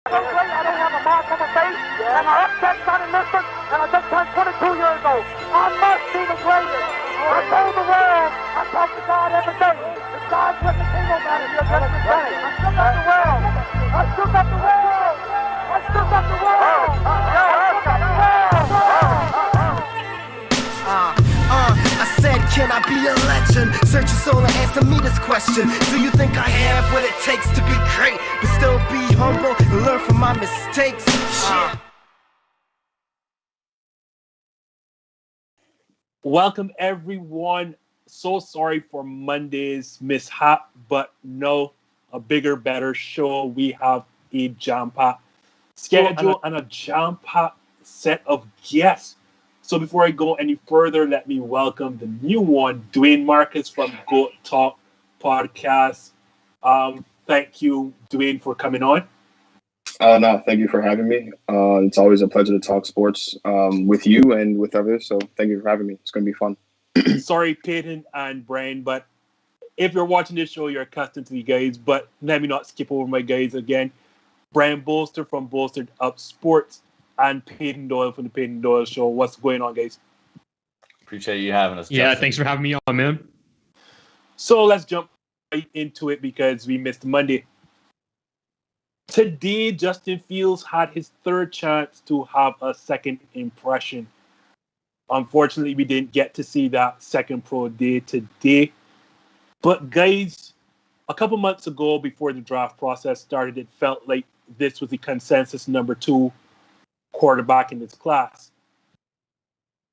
So great, I don't have a mark on my face, and I upset Sonny Liston, and I just turned 22 years old. I must be the greatest. I told the world, I talk to God every day. If God's with the king, no matter, you're just the same. I shook up the world. I shook up the world. I shook up the world. I shook up the world. I said, can I be a legend? Search your soul and answer me this question. Do you think I have what it takes to be great, but still be humble and learn from my mistakes? Welcome, everyone. So sorry for Monday's mishap, but no, a bigger, better show. We have a jam-packed schedule and a jam-packed set of guests. So before I go any further, let me welcome the new one, Dwayne Marcus from G.O.A.T Talk Podcast. Thank you, Dwayne, for coming on. No, thank you for having me. It's always a pleasure to talk sports with you and with others. So thank you for having me. It's going to be fun. Sorry, Payton and Brian, but if you're watching this show, you're accustomed to the guys. But let me not skip over my guys again. Brian Bolstered from Bolstered Up Sports and Payton Doyle from the Payton Doyle Show. What's going on, guys? Appreciate you having us. Yeah, Justin. thanks for having me on, man. So let's jump right into it because we missed Monday. Today, Justin Fields had his third chance to have a second impression. Unfortunately, we didn't get to see that second pro day today. But guys, a couple months ago, before the draft process started, it felt like this was the consensus number 2 quarterback in this class.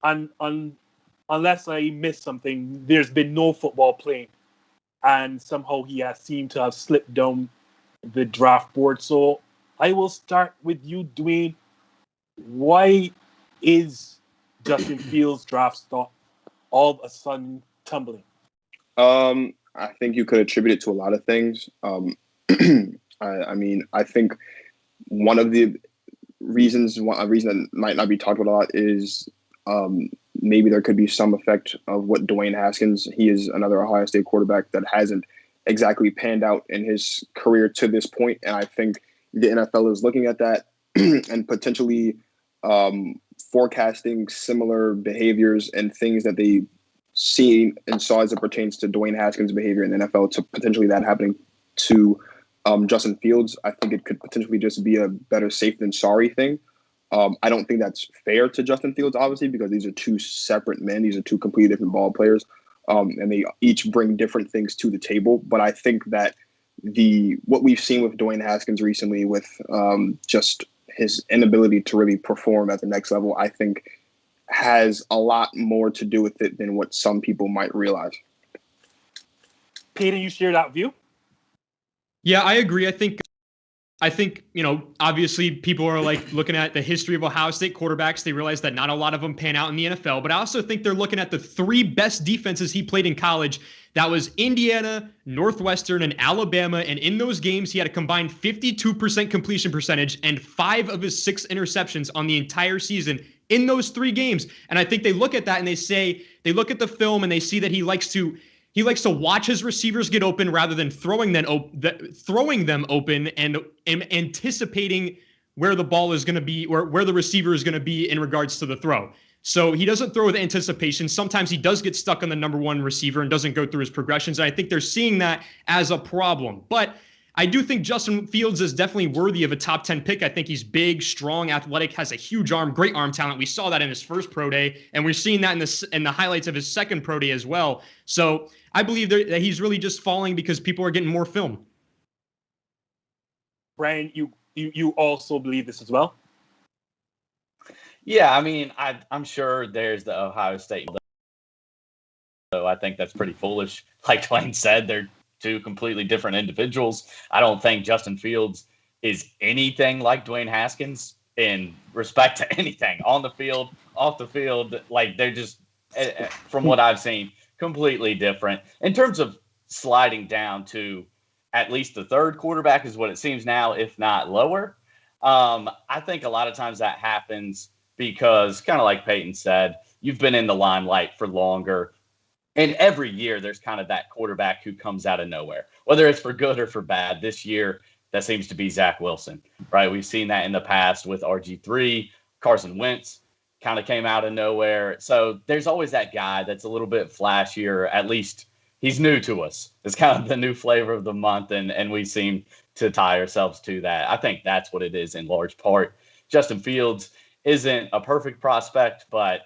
And unless I missed something, there's been no football playing. And somehow he has seemed to have slipped down the draft board. So I will start with you, Dwayne. Why is Justin Fields' draft stock all of a sudden tumbling? I think you could attribute it to a lot of things. I think one of the reasons, a reason that might not be talked about a lot is maybe there could be some effect of what Dwayne Haskins, he is another Ohio State quarterback that hasn't exactly panned out in his career to this point. And I think the NFL is looking at that and potentially forecasting similar behaviors and things that they see and saw as it pertains to Dwayne Haskins' behavior in the NFL to potentially that happening to Justin Fields. I think it could potentially just be a better safe than sorry thing. I don't think that's fair to Justin Fields, obviously, because these are two separate men. These are two completely different ball players. And they each bring different things to the table. But I think that what we've seen with Dwayne Haskins recently with just his inability to really perform at the next level, I think has a lot more to do with it than what some people might realize. Payton, you share that view? Yeah, I agree. I think, obviously people are like looking at the history of Ohio State quarterbacks. They realize that not a lot of them pan out in the NFL, but I also think they're looking at the 3 best defenses he played in college. That was Indiana, Northwestern, and Alabama. And in those games, he had a combined 52% completion percentage and 5 of his 6 interceptions on the entire season in those 3 games. And I think they look at that and they look at the film and they see that he likes to watch his receivers get open rather than throwing them open and anticipating where the ball is going to be or where the receiver is going to be in regards to the throw. So he doesn't throw with anticipation. Sometimes he does get stuck on the number 1 receiver and doesn't go through his progressions. And I think they're seeing that as a problem. But I do think Justin Fields is definitely worthy of a top 10 pick. I think he's big, strong, athletic, has a huge arm, great arm talent. We saw that in his first pro day, and we're seeing that in the highlights of his second pro day as well. So I believe that he's really just falling because people are getting more film. Brian, you also believe this as well? Yeah, I mean, I'm sure there's the Ohio State. So I think that's pretty foolish. Like Dwayne said, they're 2 completely different individuals. I don't think Justin Fields is anything like Dwayne Haskins in respect to anything on the field, off the field. Like they're just, from what I've seen, completely different. In terms of sliding down to at least the 3rd quarterback is what it seems now, if not lower. I think a lot of times that happens because, kind of like Payton said, you've been in the limelight for longer. And every year there's kind of that quarterback who comes out of nowhere, whether it's for good or for bad. This year, that seems to be Zach Wilson, right? We've seen that in the past with RG3, Carson Wentz kind of came out of nowhere. So there's always that guy that's a little bit flashier. At least he's new to us. It's kind of the new flavor of the month, and we seem to tie ourselves to that. I think that's what it is in large part. Justin Fields isn't a perfect prospect, but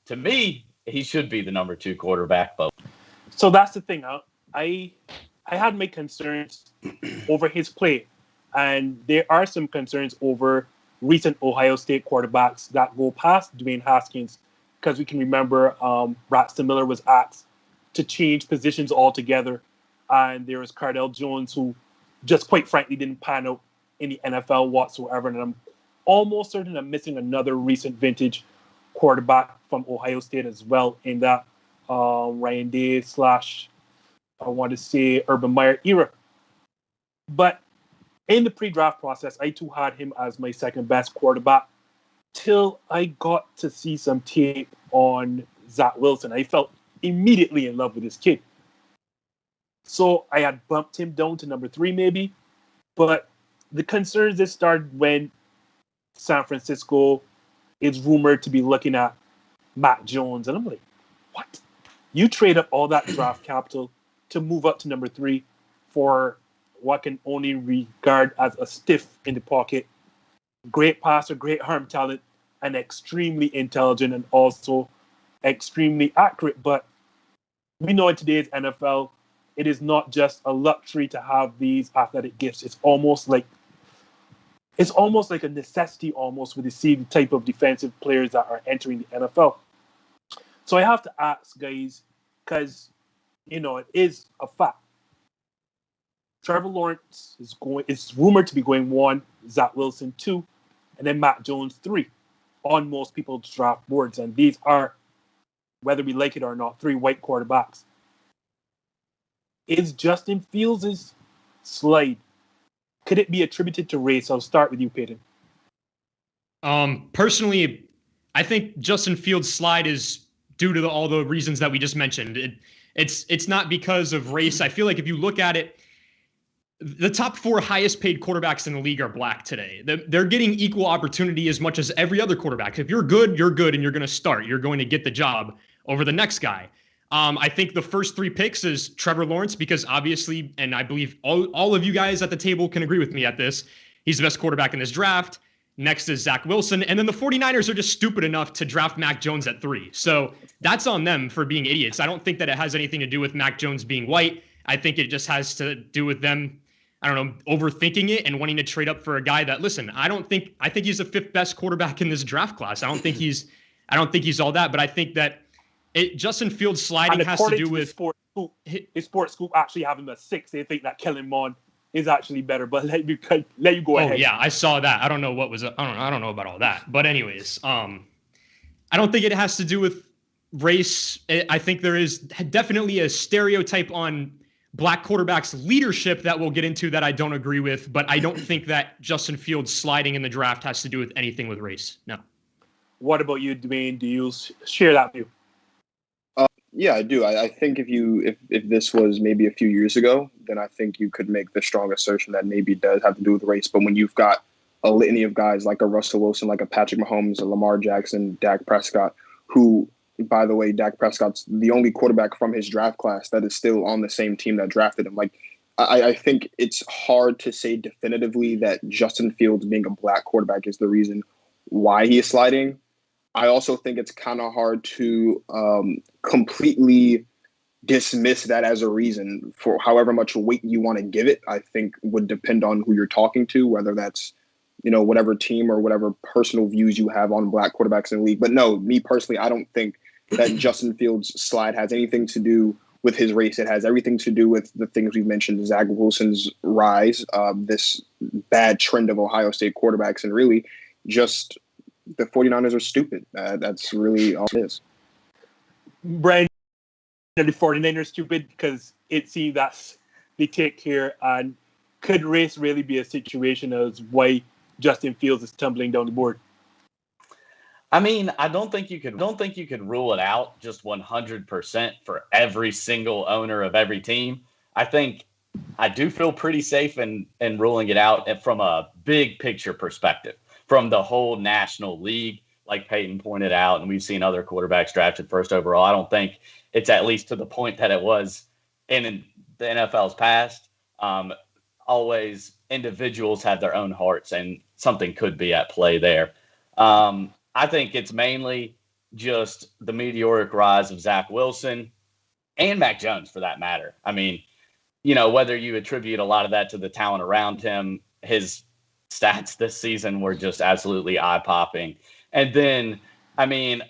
to me, he should be the number 2 quarterback. But So that's the thing. I had my concerns over his play, and there are some concerns over recent Ohio State quarterbacks that go past Dwayne Haskins, because we can remember Braxton Miller was asked to change positions altogether, and there was Cardell Jones, who just quite frankly didn't pan out in the NFL whatsoever. And I'm almost certain I'm missing another recent vintage quarterback from Ohio State as well in that Ryan Day / I want to say Urban Meyer era. But in the pre-draft process, I too had him as my second best quarterback till I got to see some tape on Zach Wilson. I felt immediately in love with this kid. So I had bumped him down to number 3 maybe. But the concerns that started when San Francisco is rumored to be looking at Mac Jones. And I'm like, what? You trade up all that draft capital to move up to number 3 for what can only regard as a stiff in the pocket, great passer, great arm talent, and extremely intelligent and also extremely accurate. But we know in today's NFL, it is not just a luxury to have these athletic gifts. It's almost like a necessity almost with the type of defensive players that are entering the NFL. So I have to ask, guys, because, it is a fact. Trevor Lawrence is rumored to be going 1, Zach Wilson 2, and then Mac Jones 3 on most people's draft boards. And these are, whether we like it or not, 3 white quarterbacks. Is Justin Fields' slide, could it be attributed to race? I'll start with you, Payton. Personally, I think Justin Fields' slide is due to all the reasons that we just mentioned. It's not because of race. I feel like if you look at it, the top 4 highest paid quarterbacks in the league are black today. They're getting equal opportunity as much as every other quarterback. If you're good, and you're going to start. You're going to get the job over the next guy. I think the first 3 picks is Trevor Lawrence because obviously, and I believe all of you guys at the table can agree with me at this, he's the best quarterback in this draft. Next is Zach Wilson. And then the 49ers are just stupid enough to draft Mac Jones at 3. So that's on them for being idiots. I don't think that it has anything to do with Mac Jones being white. I think it just has to do with them, overthinking it and wanting to trade up for a guy that, listen, I think he's the 5th best quarterback in this draft class. I don't think he's all that, but I think that Justin Fields sliding has to do with his sports scoop actually have him at 6. They think that Kellen Mond is actually better, but let you go ahead. Oh yeah, I saw that. I don't know I don't know about all that. But anyways, I don't think it has to do with race. I think there is definitely a stereotype on black quarterbacks' leadership that we'll get into that I don't agree with, but I don't think that Justin Fields sliding in the draft has to do with anything with race. No. What about you, Dwayne? Do you share that view? Yeah, I do. I think if this was maybe a few years ago, then I think you could make the strong assertion that maybe it does have to do with race. But when you've got a litany of guys like a Russell Wilson, like a Patrick Mahomes, a Lamar Jackson, Dak Prescott, who, by the way, Dak Prescott's the only quarterback from his draft class that is still on the same team that drafted him. Like, I think it's hard to say definitively that Justin Fields being a black quarterback is the reason why he is sliding. I also think it's kind of hard to completely dismiss that as a reason for however much weight you want to give it. I think would depend on who you're talking to, whether that's, whatever team or whatever personal views you have on black quarterbacks in the league. But no, me personally, I don't think that Justin Fields' slide has anything to do with his race. It has everything to do with the things we've mentioned, Zach Wilson's rise, this bad trend of Ohio State quarterbacks, and really just the 49ers are stupid. That's really all it is. Brian, the 49ers are stupid because it seems that they take care. And could race really be a situation as why Justin Fields is tumbling down the board? I mean, I don't think you could rule it out just 100% for every single owner of every team. I think I do feel pretty safe in ruling it out from a big picture perspective, from the whole National League, like Payton pointed out, and we've seen other quarterbacks drafted first overall. I don't think it's at least to the point that it was in the NFL's past. Always individuals have their own hearts, and something could be at play there. I think it's mainly just the meteoric rise of Zach Wilson and Mac Jones, for that matter. I mean, whether you attribute a lot of that to the talent around him, his stats this season were just absolutely eye-popping. And then, I mean,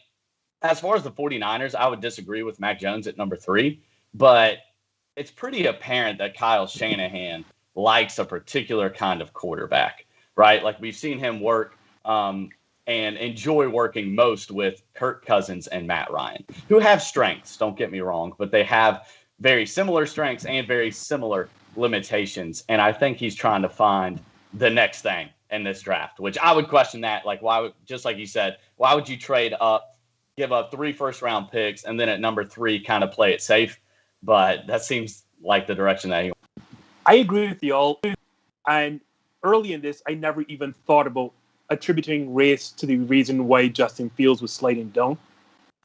as far as the 49ers, I would disagree with Mac Jones at number 3, but it's pretty apparent that Kyle Shanahan likes a particular kind of quarterback, right? Like, we've seen him work and enjoy working most with Kirk Cousins and Matt Ryan, who have strengths, don't get me wrong, but they have very similar strengths and very similar limitations. And I think he's trying to find the next thing in this draft, which I would question that. Like, why would, just like you said, why would you trade up, give up 3 first-round picks, and then at number 3 kind of play it safe? But that seems like the direction that he wants. I agree with y'all. And early in this, I never even thought about attributing race to the reason why Justin Fields was sliding down.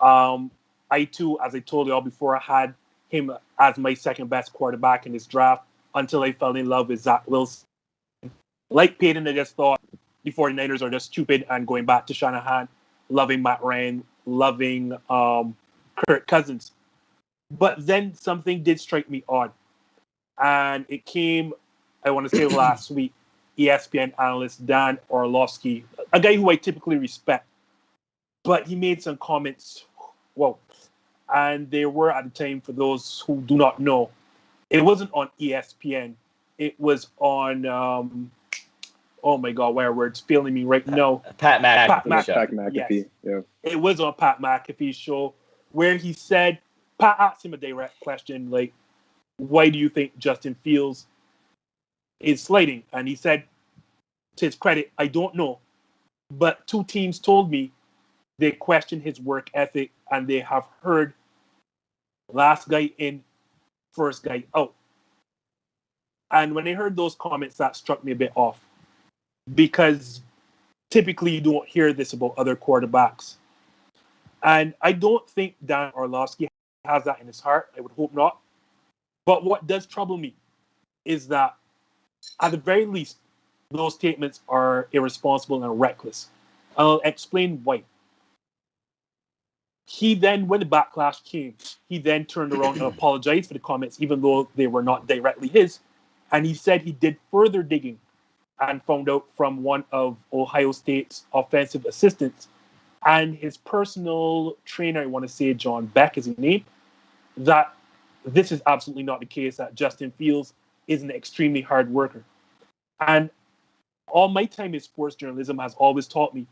I too, as I told y'all before, I had him as my second best quarterback in this draft until I fell in love with Zach Wilson. Like Payton, I just thought the 49ers are just stupid and going back to Shanahan, loving Matt Ryan, loving Kirk Cousins. But then something did strike me odd. And it came, I want to say last week, ESPN analyst Dan Orlovsky, a guy who I typically respect. But he made some comments, whoa. And they were, at the time, for those who do not know, it wasn't on ESPN. It was on, oh my God, why are words failing me right now? Pat McAfee. Pat McAfee, yes. yeah. It was on Pat McAfee's show where he said, Pat asked him a direct question, like, why do you think Justin Fields is sliding? And he said, to his credit, I don't know. But 2 teams told me they question his work ethic and they have heard last guy in, first guy out. And when I heard those comments, that struck me a bit off. Because typically you don't hear this about other quarterbacks. And I don't think Dan Orlovsky has that in his heart. I would hope not. But what does trouble me is that, at the very least, those statements are irresponsible and reckless. I'll explain why. He then, when the backlash came, he then turned around and apologized for the comments, even though they were not directly his. And he said he did further digging and found out from one of Ohio State's offensive assistants and his personal trainer, I want to say John Beck is his name, that this is absolutely not the case, that Justin Fields is an extremely hard worker. And all my time in sports journalism has always taught me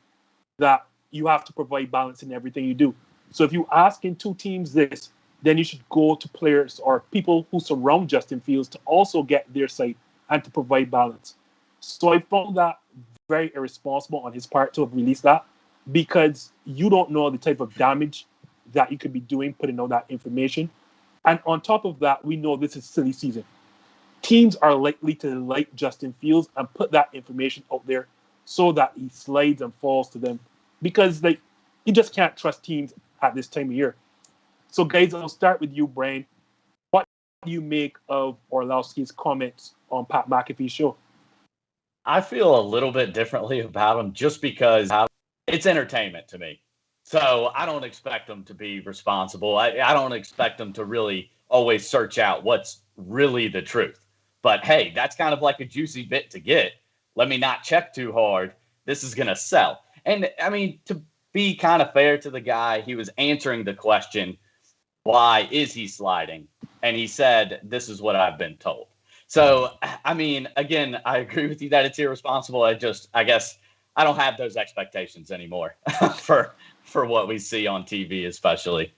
that you have to provide balance in everything you do. So if you ask in 2 teams this, then you should go to players or people who surround Justin Fields to also get their side and to provide balance. So I found that very irresponsible on his part to have released that, because you don't know the type of damage that you could be doing putting out that information. And on top of that, we know this is silly season. Teams are likely to like Justin Fields and put that information out there so that he slides and falls to them, because you just can't trust teams at this time of year. So guys, I'll start with you, Brian. What do you make of Orlovsky's comments on Pat McAfee's show? I feel a little bit differently about him just because it's entertainment to me. So I don't expect them to be responsible. I don't expect them to really always search out what's really the truth. But hey, that's kind of like a juicy bit to get. Let me not check too hard. This is going to sell. And I mean, to be kind of fair to the guy, he was answering the question, why is he sliding? And he said, this is what I've been told. So, I mean, again, I agree with you that it's irresponsible. I guess I don't have those expectations anymore for what we see on TV, especially.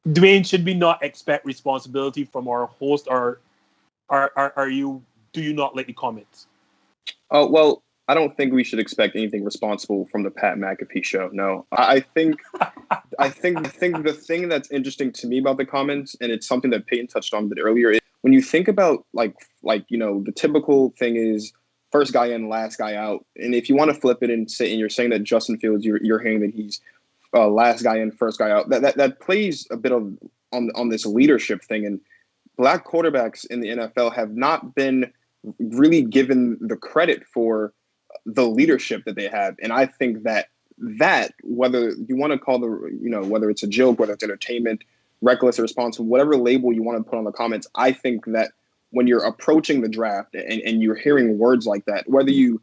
Dwayne, should we not expect responsibility from our host, or do you not like the comments? Well, I don't think we should expect anything responsible from the Pat McAfee show. No, I think the thing that's interesting to me about the comments, and it's something that Payton touched on a bit earlier, is when you think about like the typical thing is first guy in, last guy out, and if you want to flip it and you're saying that Justin Fields, you're hearing that he's last guy in, first guy out. That plays a bit of on this leadership thing, and black quarterbacks in the NFL have not been really given the credit for the leadership that they have. And I think that whether you want to call whether it's a joke, whether it's entertainment, reckless or responsible, whatever label you want to put on the comments, I think that when you're approaching the draft and you're hearing words like that, whether you're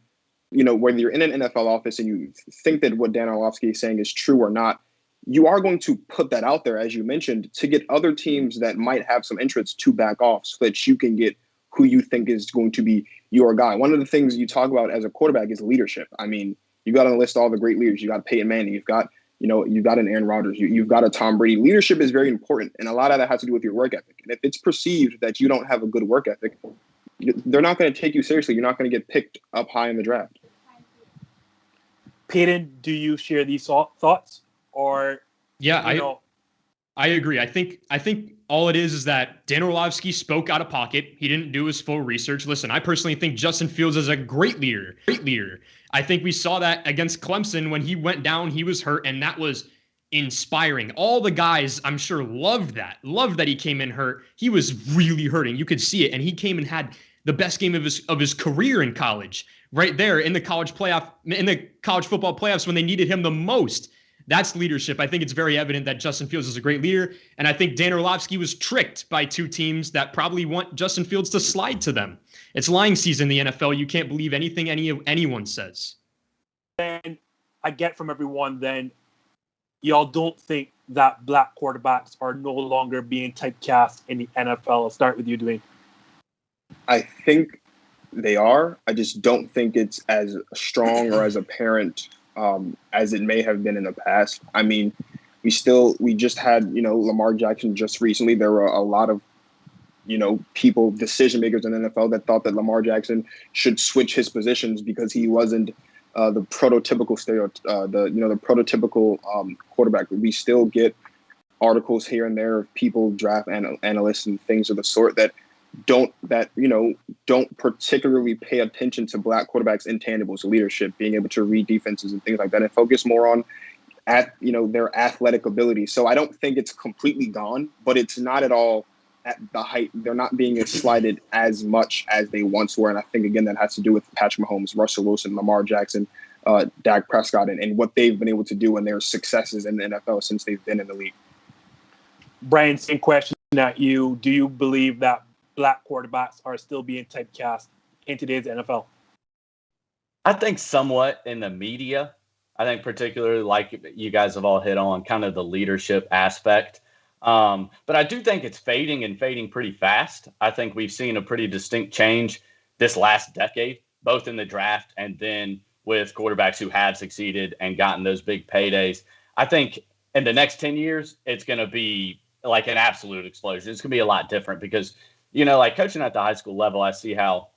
in an NFL office and you think that what Dan Orlovsky is saying is true or not, you are going to put that out there, as you mentioned, to get other teams that might have some interest to back off so that you can get who you think is going to be your guy. One of the things you talk about as a quarterback is leadership. I mean, you got to list all the great leaders. You got Peyton Manning. You've got an Aaron Rodgers. You've got a Tom Brady. Leadership is very important, and a lot of that has to do with your work ethic. And if it's perceived that you don't have a good work ethic, they're not going to take you seriously. You're not going to get picked up high in the draft. Payton, do you share these thoughts? Or I agree. I think all it is that Dan Orlovsky spoke out of pocket. He didn't do his full research. Listen, I personally think Justin Fields is a great leader. I think we saw that against Clemson when he went down, he was hurt, and that was inspiring. All the guys, I'm sure, loved that he came in hurt. He was really hurting. You could see it, and he came and had the best game of his career in college, right there in the college football playoffs when they needed him the most. That's leadership. I think it's very evident that Justin Fields is a great leader. And I think Dan Orlovsky was tricked by two teams that probably want Justin Fields to slide to them. It's lying season in the NFL. You can't believe anything anyone says. And I get from everyone then, y'all don't think that black quarterbacks are no longer being typecast in the NFL. I'll start with you, Dwayne. I think they are. I just don't think it's as strong or as apparent as it may have been in the past. I mean, we just had, Lamar Jackson just recently. There were a lot of, people, decision makers in the NFL that thought that Lamar Jackson should switch his positions because he wasn't the prototypical the prototypical quarterback. We still get articles here and there of people, draft analysts and things of the sort that don't particularly pay attention to black quarterbacks' intangibles, leadership, being able to read defenses and things like that, and focus more on their athletic ability. So I don't think it's completely gone, but it's not at all at the height. They're not being slighted as much as they once were, and I think again that has to do with Patrick Mahomes, Russell Wilson, Lamar Jackson, Dak Prescott, and what they've been able to do and their successes in the NFL since they've been in the league. Brian, same question at you. Do you believe that black quarterbacks are still being typecast in today's NFL? I think somewhat in the media. I think particularly like you guys have all hit on kind of the leadership aspect. But I do think it's fading pretty fast. I think we've seen a pretty distinct change this last decade, both in the draft and then with quarterbacks who have succeeded and gotten those big paydays. I think in the next 10 years, it's going to be like an absolute explosion. It's going to be a lot different because, like coaching at the high school level, I see how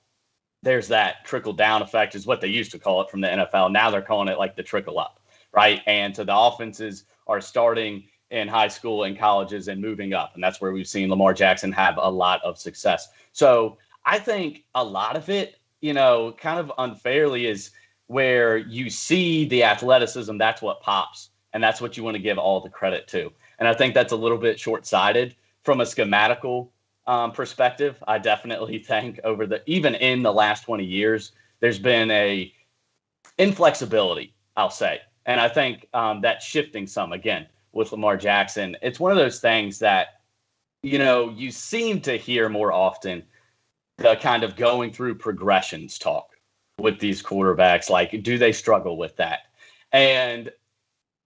there's that trickle down effect is what they used to call it from the NFL. Now they're calling it like the trickle up, right? And so the offenses are starting in high school and colleges and moving up. And that's where we've seen Lamar Jackson have a lot of success. So I think a lot of it, kind of unfairly is where you see the athleticism, that's what pops. And that's what you want to give all the credit to. And I think that's a little bit short-sighted from a schematical perspective. I definitely think even in the last 20 years, there's been a inflexibility, I'll say. And I think that's shifting some again with Lamar Jackson. It's one of those things that, you seem to hear more often the kind of going through progressions talk with these quarterbacks. Like, do they struggle with that? And,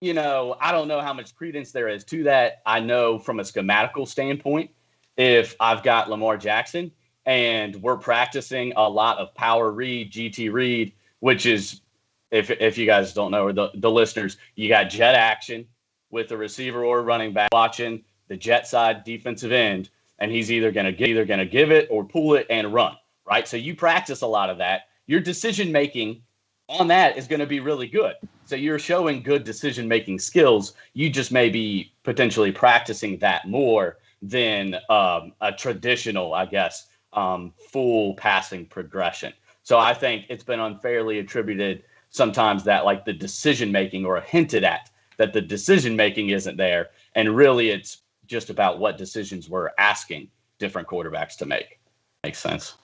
I don't know how much credence there is to that. I know from a schematical standpoint, if I've got Lamar Jackson and we're practicing a lot of power read, GT read, which is, if you guys don't know, or the listeners, you got jet action with the receiver or running back watching the jet side defensive end, and he's either going to give it or pull it and run, right? So you practice a lot of that. Your decision making on that is going to be really good. So you're showing good decision-making skills. You just may be potentially practicing that more than a traditional, I guess, full passing progression. So I think it's been unfairly attributed sometimes that like the decision-making or hinted at that the decision-making isn't there. And really it's just about what decisions we're asking different quarterbacks to make. Makes sense.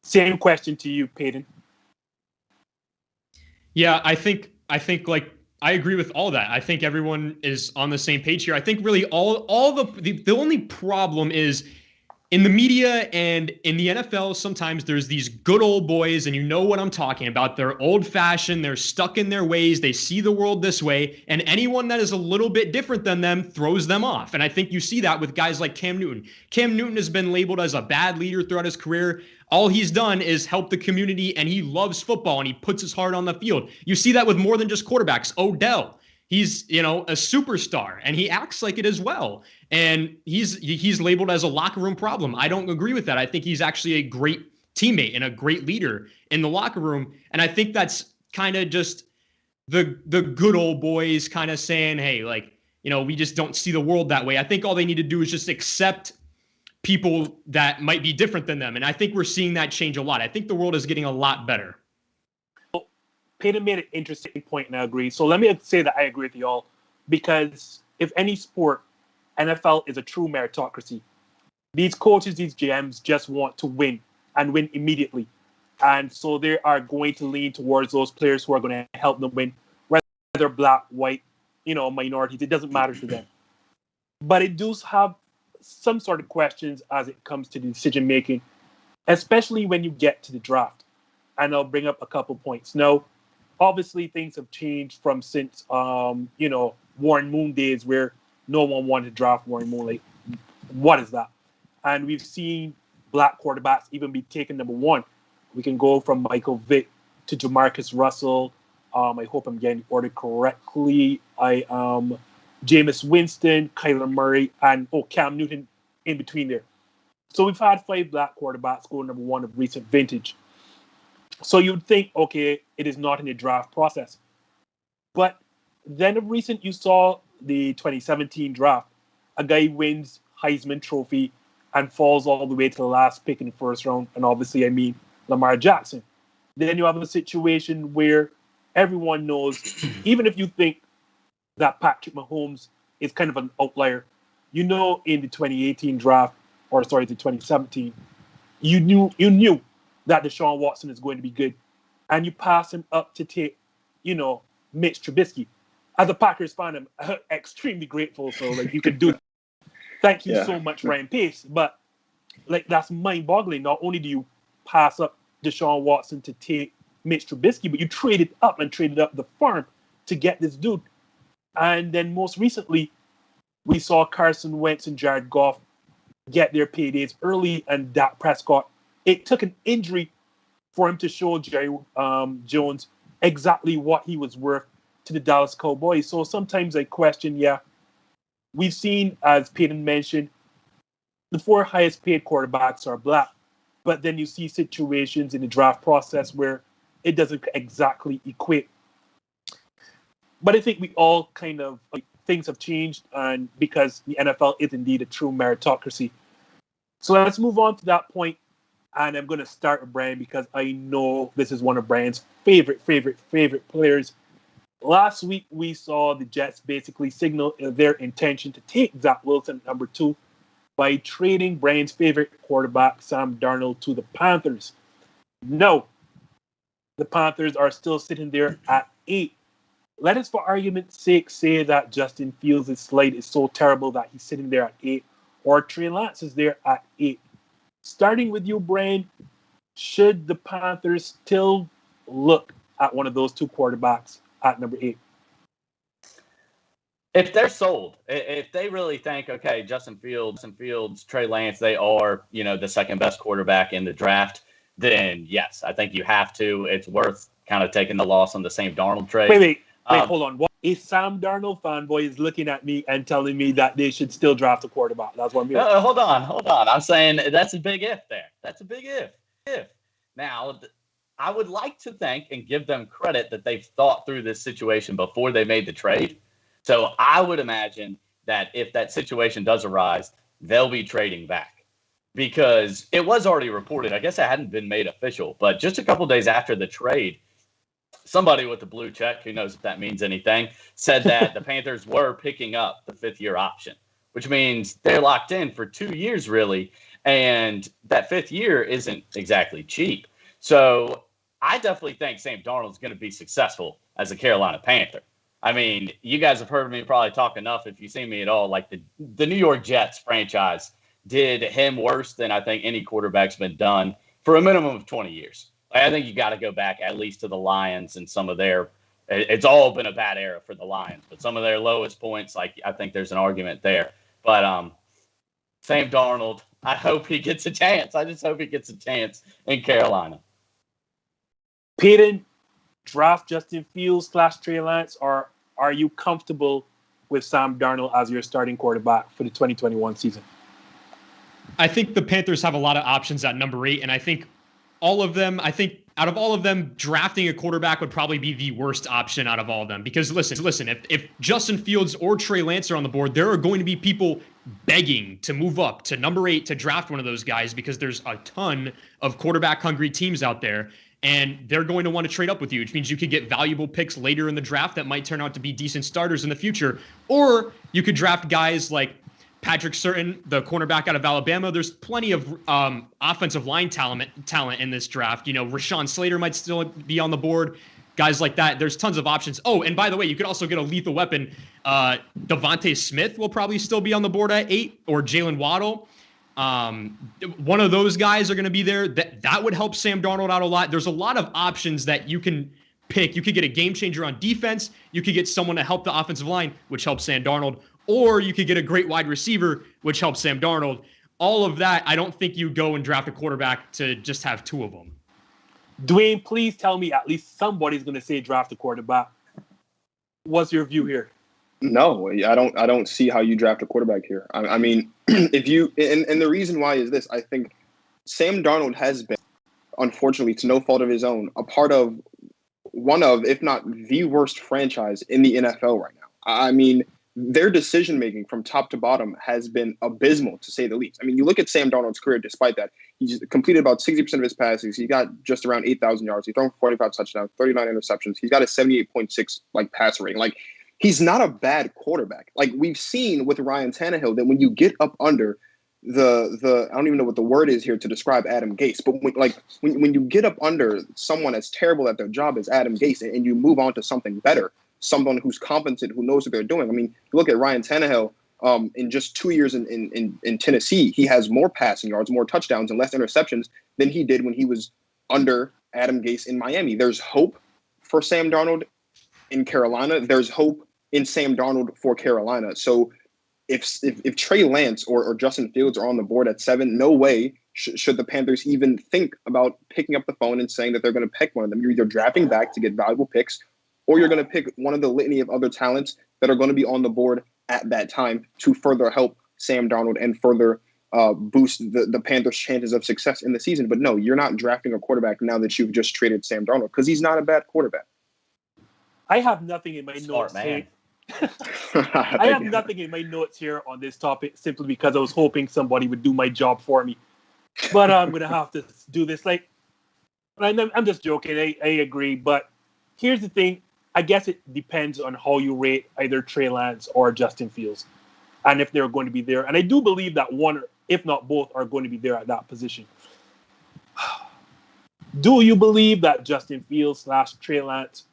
Same question to you, Payton. Yeah, I think like I agree with all that. I think everyone is on the same page here. I think really all the only problem is in the media and in the NFL, sometimes there's these good old boys, and you know what I'm talking about. They're old-fashioned. They're stuck in their ways. They see the world this way, and anyone that is a little bit different than them throws them off. And I think you see that with guys like Cam Newton. Cam Newton has been labeled as a bad leader throughout his career. All he's done is help the community, and he loves football, and he puts his heart on the field. You see that with more than just quarterbacks. Odell. He's, a superstar, and he acts like it as well. And he's labeled as a locker room problem. I don't agree with that. I think he's actually a great teammate and a great leader in the locker room. And I think that's kind of just the good old boys kind of saying, hey, we just don't see the world that way. I think all they need to do is just accept people that might be different than them. And I think we're seeing that change a lot. I think the world is getting a lot better. Payton made an interesting point, and I agree. So let me say that I agree with you all, because if any sport, NFL is a true meritocracy. These coaches, these GMs just want to win and win immediately. And so they are going to lean towards those players who are going to help them win, whether black, white, minorities. It doesn't matter to them. But it does have some sort of questions as it comes to the decision-making, especially when you get to the draft. And I'll bring up a couple points. Now, obviously, things have changed from since, Warren Moon days where no one wanted to draft Warren Moon. Like, what is that? And we've seen black quarterbacks even be taken number one. We can go from Michael Vick to Jamarcus Russell. I hope I'm getting the order correctly. Jameis Winston, Kyler Murray, and Cam Newton in between there. So we've had 5 black quarterbacks go number one of recent vintage. So you'd think, okay, it is not in the draft process. But then of recent, you saw the 2017 draft. A guy wins Heisman Trophy and falls all the way to the last pick in the first round. And obviously, I mean Lamar Jackson. Then you have a situation where everyone knows, even if you think that Patrick Mahomes is kind of an outlier, in the 2018 draft, the 2017, you knew that Deshaun Watson is going to be good, and you pass him up to take, Mitch Trubisky. As a Packers fan, I'm extremely grateful. So, you could do. Thank you so much, Ryan Pace. But, that's mind-boggling. Not only do you pass up Deshaun Watson to take Mitch Trubisky, but you traded up the farm to get this dude. And then most recently, we saw Carson Wentz and Jared Goff get their paydays early, and Dak Prescott. It took an injury for him to show Jerry Jones exactly what he was worth to the Dallas Cowboys. So sometimes I question, we've seen, as Payton mentioned, the 4 highest paid quarterbacks are black. But then you see situations in the draft process where it doesn't exactly equate. But I think we all kind of, things have changed, and because the NFL is indeed a true meritocracy. So let's move on to that point. And I'm going to start with Brian because I know this is one of Brian's favorite players. Last week, we saw the Jets basically signal their intention to take Zach Wilson, number 2, by trading Brian's favorite quarterback, Sam Darnold, to the Panthers. No, the Panthers are still sitting there at 8. Let us, for argument's sake, say that Justin Fields' slide is so terrible that he's sitting there at 8, or Trey Lance is there at 8. Starting with you, Brian, should the Panthers still look at one of those 2 quarterbacks at number 8? If they're sold, if they really think, okay, Justin Fields, Trey Lance, they are, the second best quarterback in the draft, then yes, I think you have to. It's worth kind of taking the loss on the Sam Darnold trade. Wait, hold on. What? A Sam Darnold fanboy is looking at me and telling me that they should still draft a quarterback. That's what I'm hearing. Hold on. I'm saying that's a big if there. That's a big if. Now, I would like to think and give them credit that they've thought through this situation before they made the trade. So I would imagine that if that situation does arise, they'll be trading back, because it was already reported. I guess it hadn't been made official, but just a couple days after the trade, somebody with a blue check, who knows if that means anything, said that the Panthers were picking up the 5th-year option, which means they're locked in for 2 years, really. And that 5th year isn't exactly cheap. So I definitely think Sam Darnold is going to be successful as a Carolina Panther. I mean, you guys have heard me probably talk enough, if you see me at all, like the New York Jets franchise did him worse than I think any quarterback's been done for a minimum of 20 years. I think you got to go back at least to the Lions and some of their – it's all been a bad era for the Lions, but some of their lowest points, like I think there's an argument there. But Sam Darnold, I hope he gets a chance. I just hope he gets a chance in Carolina. Payton, draft Justin Fields / Trey Lance, or are you comfortable with Sam Darnold as your starting quarterback for the 2021 season? I think the Panthers have a lot of options at number 8, and I think out of all of them, drafting a quarterback would probably be the worst option out of all of them. Because listen, if Justin Fields or Trey Lance are on the board, there are going to be people begging to move up to number 8 to draft one of those guys, because there's a ton of quarterback-hungry teams out there, and they're going to want to trade up with you, which means you could get valuable picks later in the draft that might turn out to be decent starters in the future. Or you could draft guys like Patrick Surtain, the cornerback out of Alabama. There's plenty of offensive line talent in this draft. You know, Rashawn Slater might still be on the board. Guys like that. There's tons of options. Oh, and by the way, you could also get a lethal weapon. Devontae Smith will probably still be on the board at 8, or Jalen Waddle. One of those guys are going to be there. That would help Sam Darnold out a lot. There's a lot of options that you can pick. You could get a game changer on defense. You could get someone to help the offensive line, which helps Sam Darnold. Or you could get a great wide receiver, which helps Sam Darnold. All of that, I don't think you go and draft a quarterback to just have 2 of them. Dwayne, please tell me at least somebody's going to say draft a quarterback. What's your view here? No, I don't see how you draft a quarterback here. I mean, if you and the reason why is this: I think Sam Darnold has been, unfortunately, to no fault of his own, a part of one of, if not the worst franchise in the NFL right now. I mean, their decision-making from top to bottom has been abysmal, to say the least. I mean, you look at Sam Darnold's career, despite that, he's completed about 60% of his passes. He got just around 8,000 yards. He's thrown 45 touchdowns, 39 interceptions. He's got a 78.6 passer rating. He's not a bad quarterback. We've seen with Ryan Tannehill that when you get up under the I don't even know what the word is here to describe Adam Gase, but when you get up under someone as terrible at their job as Adam Gase and you move on to something better, someone who's competent, who knows what they're doing. I mean, you look at Ryan Tannehill, in just 2 years in Tennessee, he has more passing yards, more touchdowns, and less interceptions than he did when he was under Adam Gase in Miami. There's hope for Sam Darnold in Carolina. There's hope in Sam Darnold for Carolina. So if Trey Lance or Justin Fields are on the board at 7, no way should the Panthers even think about picking up the phone and saying that they're going to pick one of them. You're either drafting back to get valuable picks, or you're going to pick one of the litany of other talents that are going to be on the board at that time to further help Sam Darnold and further boost the Panthers' chances of success in the season. But no, you're not drafting a quarterback now that you've just traded Sam Darnold, because he's not a bad quarterback. I have nothing in my notes here. I have nothing in my notes here on this topic, simply because I was hoping somebody would do my job for me. But I'm going to have to do this. I'm just joking. I agree. But here's the thing. I guess it depends on how you rate either Trey Lance or Justin Fields, and if they're going to be there. And I do believe that one, if not both, are going to be there at that position. Do you believe that Justin Fields / Trey Lance,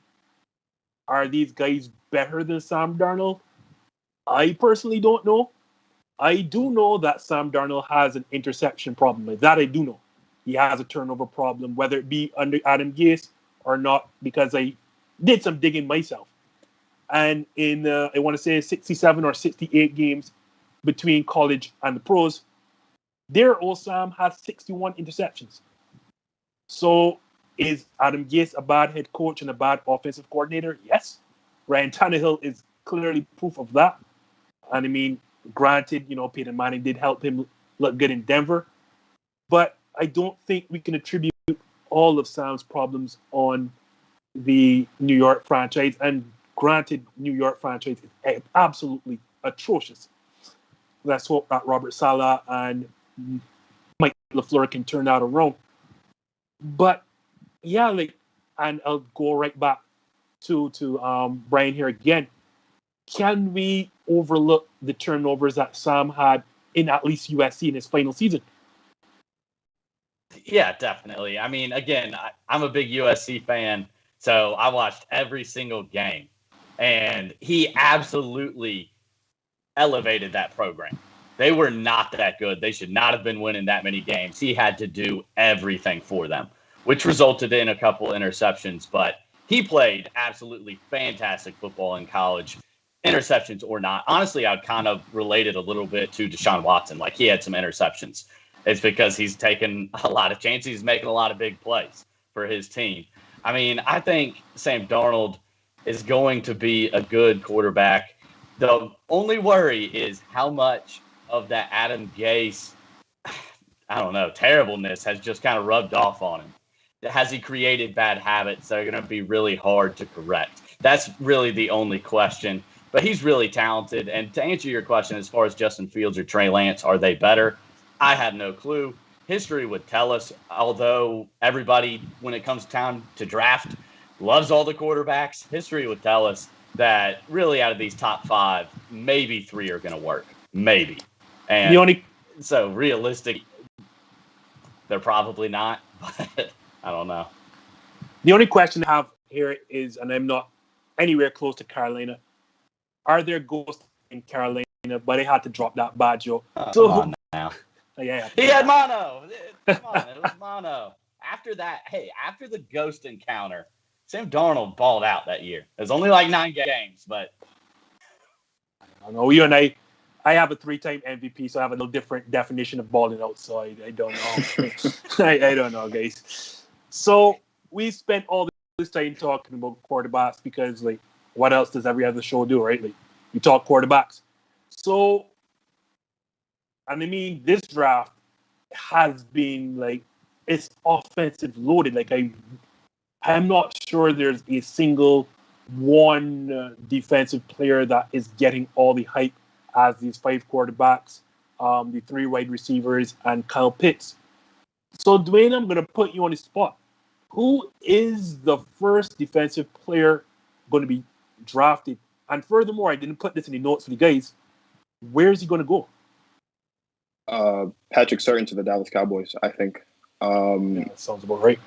are these guys better than Sam Darnold? I personally don't know. I do know that Sam Darnold has an interception problem. That I do know. He has a turnover problem, whether it be under Adam Gase or not, because I did some digging myself. And in, I want to say 67 or 68 games between college and the pros, their old Sam has 61 interceptions. So is Adam Gase a bad head coach and a bad offensive coordinator? Yes. Ryan Tannehill is clearly proof of that. And I mean, granted, Peyton Manning did help him look good in Denver. But I don't think we can attribute all of Sam's problems on the New York franchise. And granted, New York franchise is absolutely atrocious. Let's hope that Robert Saleh and Mike LaFleur can turn that around. But yeah, and I'll go right back to Brian here again. Can we overlook the turnovers that Sam had in at least USC in his final season? Yeah, definitely. I mean, again, I'm a big USC fan, so I watched every single game, and he absolutely elevated that program. They were not that good. They should not have been winning that many games. He had to do everything for them, which resulted in a couple interceptions, but he played absolutely fantastic football in college, interceptions or not. Honestly, I'd kind of relate it a little bit to Deshaun Watson. Like, he had some interceptions. It's because he's taken a lot of chances. He's making a lot of big plays for his team. I mean, I think Sam Darnold is going to be a good quarterback. The only worry is how much of that Adam Gase, I don't know, terribleness has just kind of rubbed off on him. Has he created bad habits that are going to be really hard to correct? That's really the only question. But he's really talented. And to answer your question, as far as Justin Fields or Trey Lance, are they better? I have no clue. History would tell us, although everybody, when it comes time to draft, loves all the quarterbacks, history would tell us that really out of these top five, maybe three are going to work. Maybe. And so realistic, they're probably not, but I don't know. The only question I have here is, and I'm not anywhere close to Carolina, are there ghosts in Carolina? But they had to drop that badge. Come on now. Yeah. He had mono. Come on, it was mono. After that, after the ghost encounter, Sam Darnold balled out that year. It was only like 9 games, but I don't know. You and I have a 3-time MVP, so I have a little different definition of balling out. So I don't know. I don't know, guys. So we spent all this time talking about quarterbacks because, like, what else does every other show do, right? Like, we talk quarterbacks. So, and I mean, this draft has been, like, it's offensive loaded. Like, I'm not sure there's a single one defensive player that is getting all the hype as these 5 quarterbacks, the 3 wide receivers, and Kyle Pitts. So, Dwayne, I'm going to put you on the spot. Who is the first defensive player going to be drafted? And furthermore, I didn't put this in the notes for the guys. Where is he going to go? Patrick Surtain to the Dallas Cowboys, I think. Yeah, that sounds about right.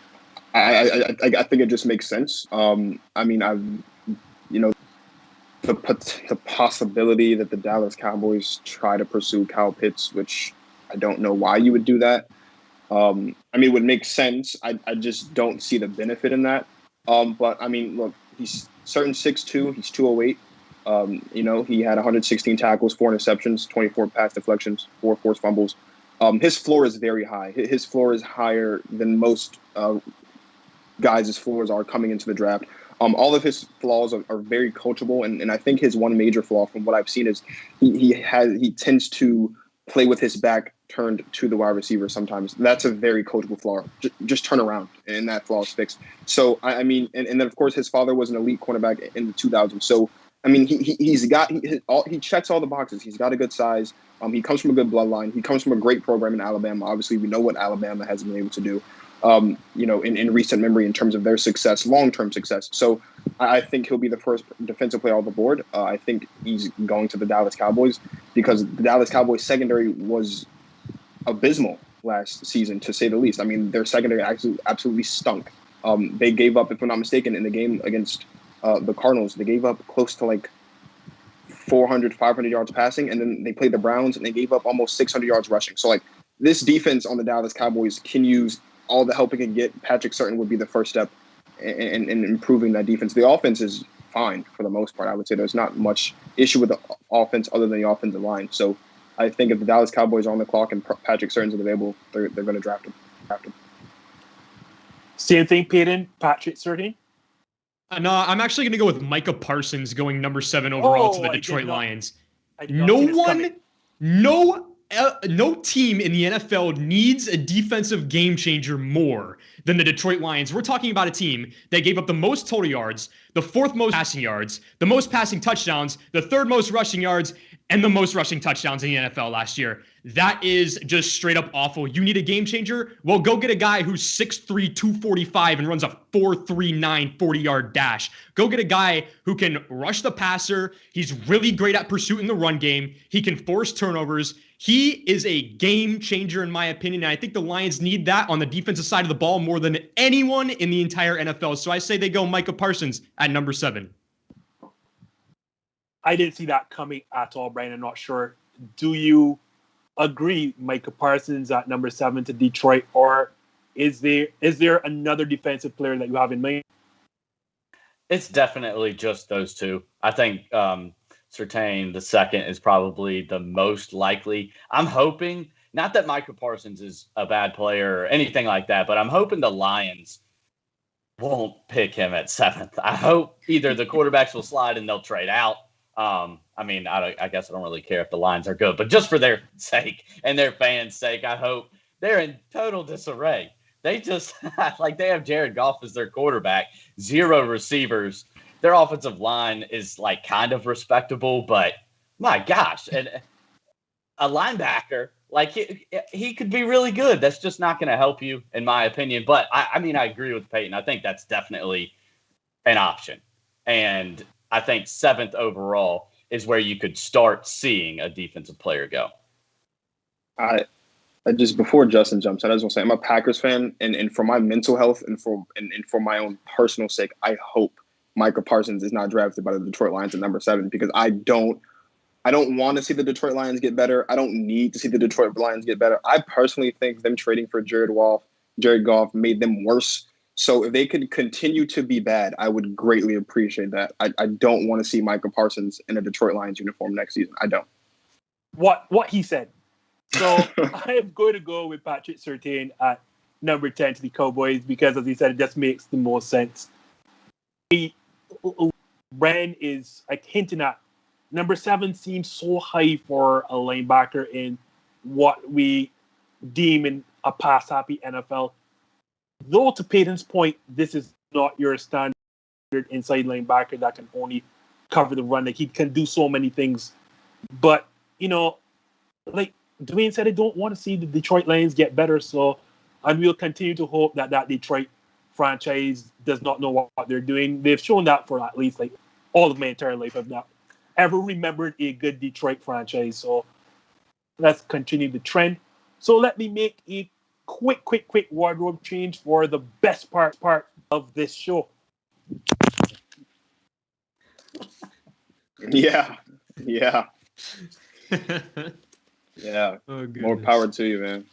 I think it just makes sense. I mean, the possibility that the Dallas Cowboys try to pursue Kyle Pitts, which I don't know why you would do that. I mean, it would make sense. I just don't see the benefit in that. But I mean, look, he's Surtain 6'2", he's 208. He had 116 tackles, 4 interceptions, 24 pass deflections, 4 forced fumbles. His floor is very high. His floor is higher than most guys' floors are coming into the draft. All of his flaws are very coachable, and I think his one major flaw from what I've seen is he tends to play with his back turned to the wide receiver sometimes. That's a very coachable flaw. Just turn around, and that flaw is fixed. So, I mean, and then, of course, his father was an elite cornerback in the 2000s. So, I mean, he checks all the boxes. He's got a good size. He comes from a good bloodline. He comes from a great program in Alabama. Obviously, we know what Alabama has been able to do, in recent memory in terms of their success, long-term success. So I think he'll be the first defensive player on the board. I think he's going to the Dallas Cowboys because the Dallas Cowboys secondary was abysmal last season, to say the least. I mean, their secondary absolutely stunk. They gave up, if I'm not mistaken, in the game against the Cardinals, they gave up close to like 400, 500 yards passing, and then they played the Browns, and they gave up almost 600 yards rushing. So, like, this defense on the Dallas Cowboys can use all the help it can get. Patrick Surtain would be the first step in improving that defense. The offense is fine for the most part. I would say there's not much issue with the offense other than the offensive line. So I think if the Dallas Cowboys are on the clock and Patrick Surtain's available, they're going to draft him. Same thing, Payton, Patrick Surtain? No, I'm actually going to go with Micah Parsons going number 7 overall to the Detroit Lions. No no team in the NFL needs a defensive game changer more than the Detroit Lions. We're talking about a team that gave up the most total yards, the fourth most passing yards, the most passing touchdowns, the third most rushing yards, and the most rushing touchdowns in the NFL last year. That is just straight up awful. You need a game changer? Well, go get a guy who's 6'3", 245 and runs a 4.39 40-yard dash. Go get a guy who can rush the passer. He's really great at pursuit in the run game. He can force turnovers. He is a game changer, in my opinion, and I think the Lions need that on the defensive side of the ball more than anyone in the entire NFL. So I say they go Micah Parsons at number 7. I didn't see that coming at all, Brian. I'm not sure. Do you agree, Micah Parsons at number 7 to Detroit, or is there another defensive player that you have in mind? It's definitely just those two. I think Surtain, the second, is probably the most likely. I'm hoping, not that Micah Parsons is a bad player or anything like that, but I'm hoping the Lions won't pick him at 7th. I hope either the quarterbacks will slide and they'll trade out. I guess I don't really care if the Lions are good, but just for their sake and their fans' sake, I hope they're in total disarray. They just they have Jared Goff as their quarterback, 0 receivers. Their offensive line is kind of respectable, but my gosh, and a linebacker, he could be really good. That's just not going to help you, in my opinion. But I agree with Payton. I think that's definitely an option. And I think 7th overall is where you could start seeing a defensive player go. I just, before Justin jumps in, I just want to say I'm a Packers fan, and for my mental health and for my own personal sake, I hope Micah Parsons is not drafted by the Detroit Lions at number 7, because I don't want to see the Detroit Lions get better. I don't need to see the Detroit Lions get better. I personally think them trading for Jared Goff made them worse. So if they could continue to be bad, I would greatly appreciate that. I don't want to see Micah Parsons in a Detroit Lions uniform next season. I don't. What he said. So I am going to go with Patrick Surtain at number 10 to the Cowboys because, as he said, it just makes the most sense. Brand is hinting at number 7 seems so high for a linebacker in what we deem in a pass-happy NFL. Though, to Payton's point, this is not your standard inside linebacker that can only cover the run. He can do so many things. But, Dwayne said, I don't want to see the Detroit Lions get better. And we'll continue to hope that Detroit franchise does not know what they're doing. They've shown that for at least all of my entire life. I've not ever remembered a good Detroit franchise. So let's continue the trend. So let me make a quick wardrobe change for the best part of this show. Yeah. Oh, more power to you, man.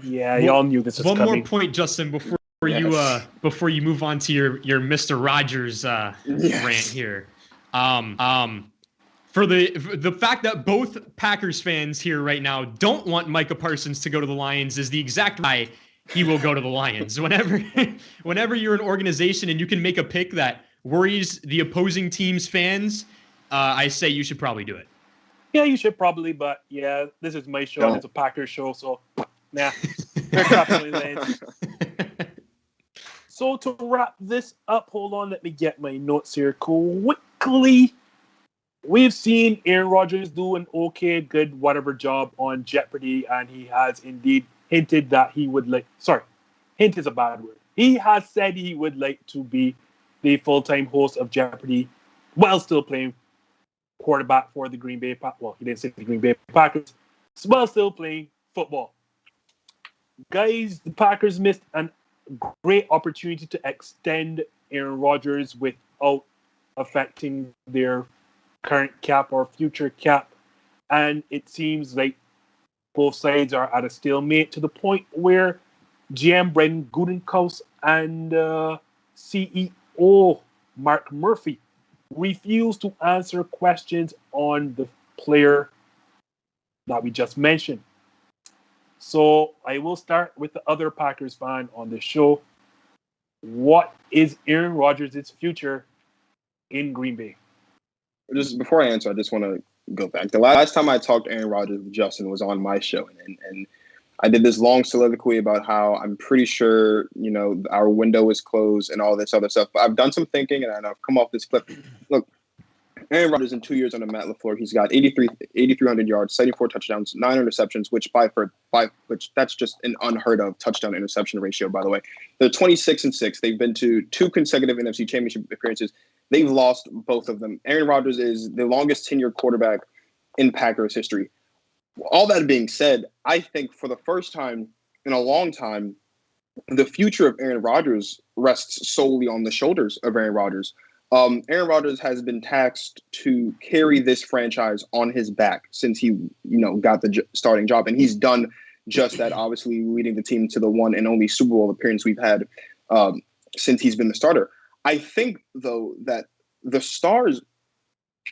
Yeah, y'all knew this was coming. One more coming. point, Justin, before you move on to your Mr. Rodgers rant here. For the fact that both Packers fans here right now don't want Micah Parsons to go to the Lions is the exact why he will go to the Lions. Whenever you're an organization and you can make a pick that worries the opposing team's fans, I say you should probably do it. Yeah, you should probably, but yeah, this is my show. It's a Packers show, so nah. They're dropping the Lions. So to wrap this up, hold on, let me get my notes here quickly. We've seen Aaron Rodgers do an okay, good, whatever job on Jeopardy, and he has indeed hinted that he would hint is a bad word. He has said he would like to be the full-time host of Jeopardy while still playing quarterback for the Green Bay Packers. Well, he didn't say the Green Bay Packers, while still playing football. Guys, the Packers missed a great opportunity to extend Aaron Rodgers without affecting their current cap or future cap, and it seems like both sides are at a stalemate to the point where GM Brendan Gutekunst and CEO Mark Murphy refuse to answer questions on the player that we just mentioned. So I will start with the other Packers fan on the show. What is Aaron Rodgers' future in Green Bay? Just before I answer, I just want to go back. The last time I talked to Aaron Rodgers with Justin was on my show, and I did this long soliloquy about how I'm pretty sure, our window is closed and all this other stuff. But I've done some thinking, and I've come off this clip. Look, Aaron Rodgers in 2 years under Matt LaFleur, he's got 8,300 yards, 74 touchdowns, 9 interceptions, which that's just an unheard of touchdown interception ratio, by the way. They're 26-6. They've been to 2 consecutive NFC Championship appearances. They've lost both of them. Aaron Rodgers is the longest tenured quarterback in Packers history. All that being said, I think for the first time in a long time, the future of Aaron Rodgers rests solely on the shoulders of Aaron Rodgers. Aaron Rodgers has been tasked to carry this franchise on his back since he, got the starting job, and he's done just that. Obviously, leading the team to the one and only Super Bowl appearance we've had since he's been the starter. I think, though, that the stars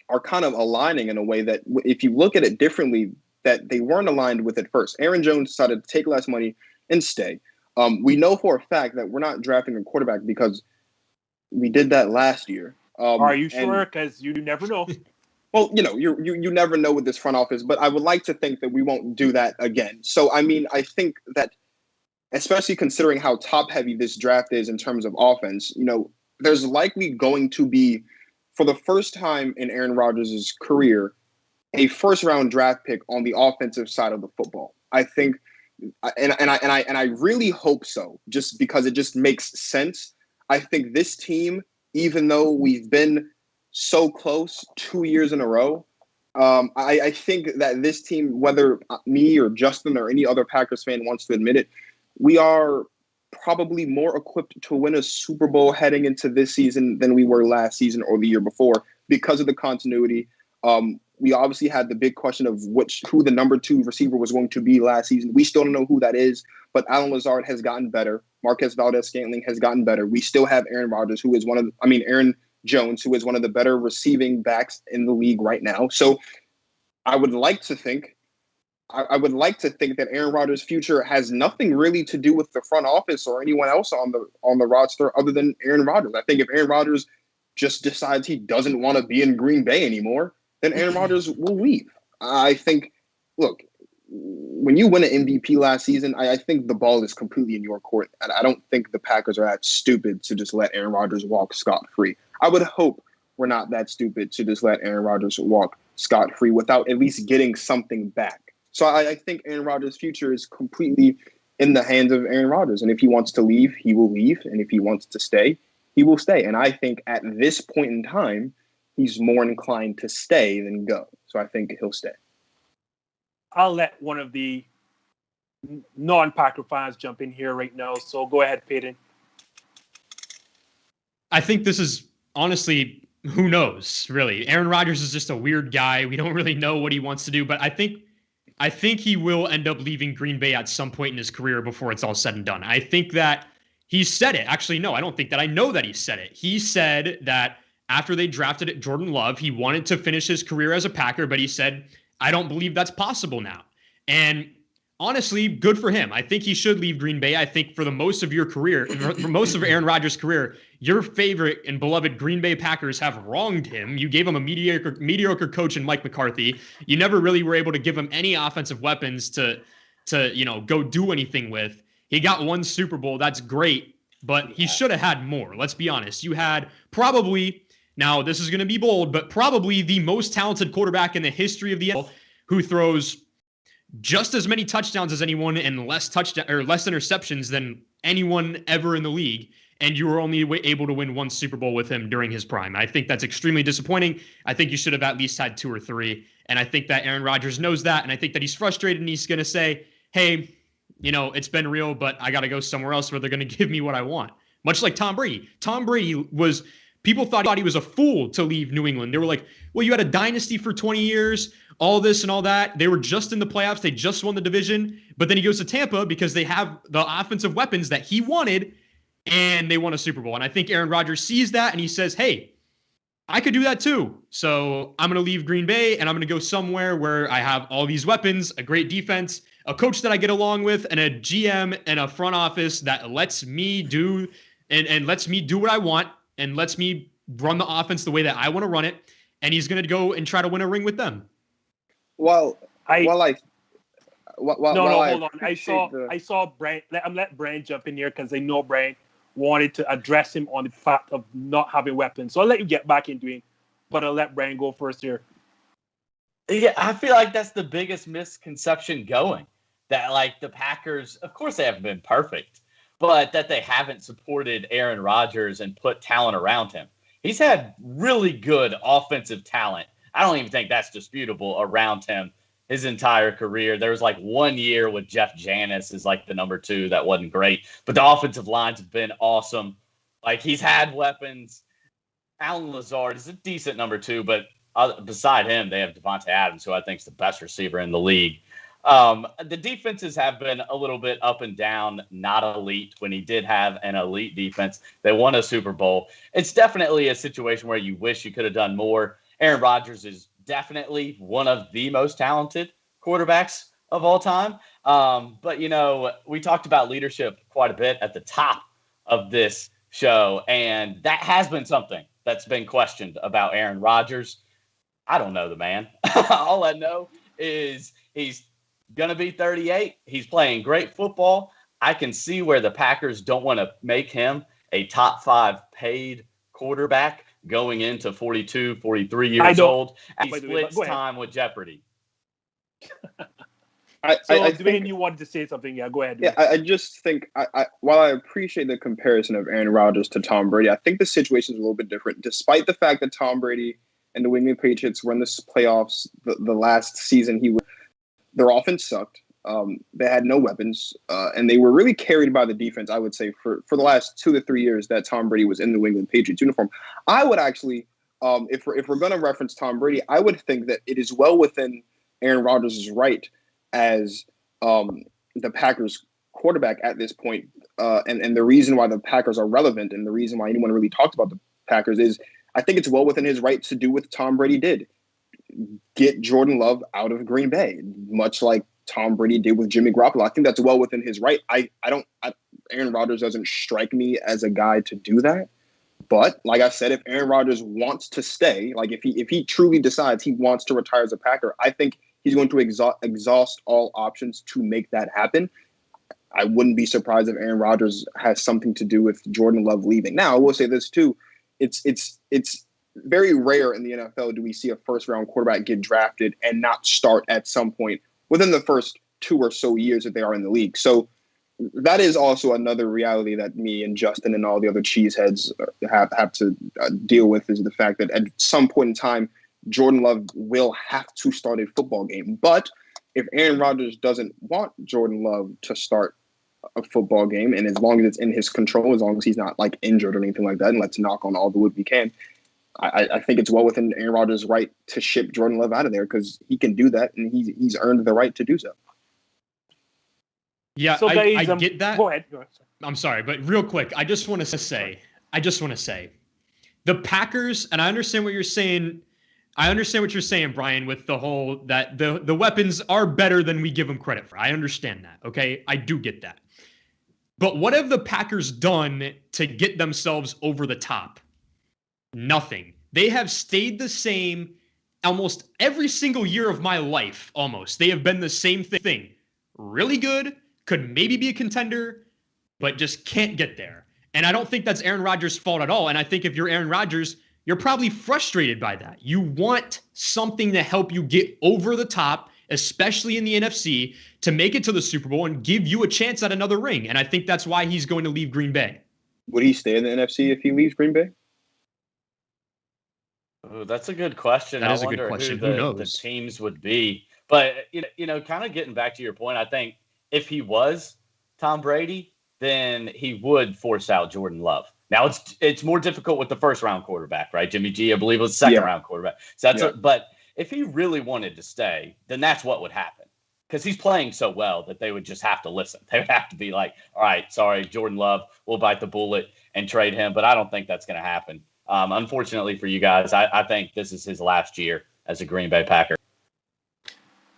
are kind of aligning in a way that, if you look at it differently, that they weren't aligned with it first. Aaron Jones decided to take less money and stay. We know for a fact that we're not drafting a quarterback because we did that last year. Are you sure? Because you never know. Well, you never know with this front office, but I would like to think that we won't do that again. So, I think that, especially considering how top-heavy this draft is in terms of offense, there's likely going to be, for the first time in Aaron Rodgers' career, a first-round draft pick on the offensive side of the football. I think, and I really hope so, just because it just makes sense. I think this team, even though we've been so close 2 years in a row, I think that this team, whether me or Justin or any other Packers fan wants to admit it, we are probably more equipped to win a Super Bowl heading into this season than we were last season or the year before because of the continuity. We obviously had the big question of who the number 2 receiver was going to be last season. We still don't know who that is, but Allen Lazard has gotten better. Marquez Valdez-Scantling has gotten better. We still have Aaron Rodgers, Aaron Jones, who is one of the better receiving backs in the league right now. So I would like to think that Aaron Rodgers' future has nothing really to do with the front office or anyone else on the roster other than Aaron Rodgers. I think if Aaron Rodgers just decides he doesn't want to be in Green Bay anymore, then Aaron Rodgers will leave. I think, look, when you win an MVP last season, I think the ball is completely in your court. And I don't think the Packers are that stupid to just let Aaron Rodgers walk scot-free. I would hope we're not that stupid to just let Aaron Rodgers walk scot-free without at least getting something back. So I think Aaron Rodgers' future is completely in the hands of Aaron Rodgers. And if he wants to leave, he will leave. And if he wants to stay, he will stay. And I think at this point in time, he's more inclined to stay than go. So I think he'll stay. I'll let one of the non-Packer fans jump in here right now. So go ahead, Payton. I think this is honestly, who knows, really. Aaron Rodgers is just a weird guy. We don't really know what he wants to do, but I think he will end up leaving Green Bay at some point in his career before it's all said and done. I think that he said it. Actually, no, I don't think that. I know that he said it. He said that after they drafted Jordan Love, he wanted to finish his career as a Packer, but he said, I don't believe that's possible now. And honestly, good for him. I think he should leave Green Bay. I think for the most of your career, for most of Aaron Rodgers' career, your favorite and beloved Green Bay Packers have wronged him. You gave him a mediocre coach in Mike McCarthy. You never really were able to give him any offensive weapons to go do anything with. He got 1 Super Bowl. That's great, but he should have had more. Let's be honest. You had probably, now this is going to be bold, but probably the most talented quarterback in the history of the NFL who throws just as many touchdowns as anyone and less interceptions than anyone ever in the league. And you were only able to win 1 Super Bowl with him during his prime. I think that's extremely disappointing. I think you should have at least had 2 or 3. And I think that Aaron Rodgers knows that. And I think that he's frustrated and he's going to say, hey, it's been real, but I got to go somewhere else where they're going to give me what I want. Much like Tom Brady. Tom Brady was, people thought he was a fool to leave New England. They were like, well, you had a dynasty for 20 years, all this and all that. They were just in the playoffs. They just won the division. But then he goes to Tampa because they have the offensive weapons that he wanted, and they won a Super Bowl. And I think Aaron Rodgers sees that, and he says, hey, I could do that too. So I'm going to leave Green Bay, and I'm going to go somewhere where I have all these weapons, a great defense, a coach that I get along with, and a GM and a front office that lets me do and lets me do what I want and lets me run the offense the way that I want to run it. And he's going to go and try to win a ring with them. Well, I while I while, no, while no, I hold on. appreciate the I saw Brian. Let Brian jump in here because I know Brian wanted to address him on the fact of not having weapons. So I'll let you get back into it, but I'll let Brian go first here. Yeah, I feel like that's the biggest misconception going. That like the Packers, of course they haven't been perfect, but that they haven't supported Aaron Rodgers and put talent around him. He's had really good offensive talent. I don't even think that's disputable around him his entire career. There was like 1 year with Jeff Janis as like the number 2 that wasn't great, but the offensive lines have been awesome. Like he's had weapons. Alan Lazard is a decent number 2, but beside him, they have Devontae Adams, who I think is the best receiver in the league. The defenses have been a little bit up and down, not elite. When he did have an elite defense, they won a Super Bowl. It's definitely a situation where you wish you could have done more. Aaron Rodgers is definitely one of the most talented quarterbacks of all time. But, we talked about leadership quite a bit at the top of this show, and that has been something that's been questioned about Aaron Rodgers. I don't know the man. All I know is he's going to be 38. He's playing great football. I can see where the Packers don't want to make him a top 5 paid quarterback going into 42, 43 years old. And he splits time with Jeopardy. Dwayne, you wanted to say something. Yeah, go ahead. Yeah, I just think, while I appreciate the comparison of Aaron Rodgers to Tom Brady, I think the situation is a little bit different. Despite the fact that Tom Brady and the New England Patriots were in the playoffs the last season, their offense sucked. They had no weapons, and they were really carried by the defense, I would say, for the last 2 to 3 years that Tom Brady was in the New England Patriots uniform. I would actually, if we're going to reference Tom Brady, I would think that it is well within Aaron Rodgers' right as the Packers quarterback at this point. And the reason why the Packers are relevant and the reason why anyone really talks about the Packers is I think it's well within his right to do what Tom Brady did. Get Jordan Love out of Green Bay, much like Tom Brady did with Jimmy Garoppolo. I think that's well within his right. Aaron Rodgers doesn't strike me as a guy to do that. But like I said, if Aaron Rodgers wants to stay, like if he truly decides he wants to retire as a Packer, I think he's going to exhaust all options to make that happen. I wouldn't be surprised if Aaron Rodgers has something to do with Jordan Love leaving. Now, I will say this too. It's very rare in the NFL do we see a first-round quarterback get drafted and not start at some point within the first 2 or so years that they are in the league. So that is also another reality that me and Justin and all the other cheeseheads have to deal with, is the fact that at some point in time, Jordan Love will have to start a football game. But if Aaron Rodgers doesn't want Jordan Love to start a football game, and as long as it's in his control, as long as he's not like injured or anything like that, and let's knock on all the wood we can, I think it's well within Aaron Rodgers' right to ship Jordan Love out of there because he can do that, and he's earned the right to do so. Yeah, so guys, I get that. Go ahead. I'm sorry, but real quick, I just want to say, the Packers, and I understand what you're saying. I understand what you're saying, Brian, with the whole that the weapons are better than we give them credit for. I understand that. Okay, I do get that. But what have the Packers done to get themselves over the top? Nothing. They have stayed the same almost every single year of my life, almost. They have been the same thing. Really good, could maybe be a contender, but just can't get there. And I don't think that's Aaron Rodgers' fault at all. And I think if you're Aaron Rodgers, you're probably frustrated by that. You want something to help you get over the top, especially in the NFC, to make it to the Super Bowl and give you a chance at another ring. And I think that's why he's going to leave Green Bay. Would he stay in the NFC if he leaves Green Bay? Oh, that's a good question. That is a good question. Who knows? The teams would be. But, kind of getting back to your point, I think if he was Tom Brady, then he would force out Jordan Love. Now, it's more difficult with the first-round quarterback, right? Jimmy G, I believe, was second-round quarterback. So but if he really wanted to stay, then that's what would happen. Because he's playing so well that they would just have to listen. They would have to be like, all right, sorry, Jordan Love, we'll bite the bullet and trade him. But I don't think that's going to happen. Unfortunately for you guys, I think this is his last year as a Green Bay Packer.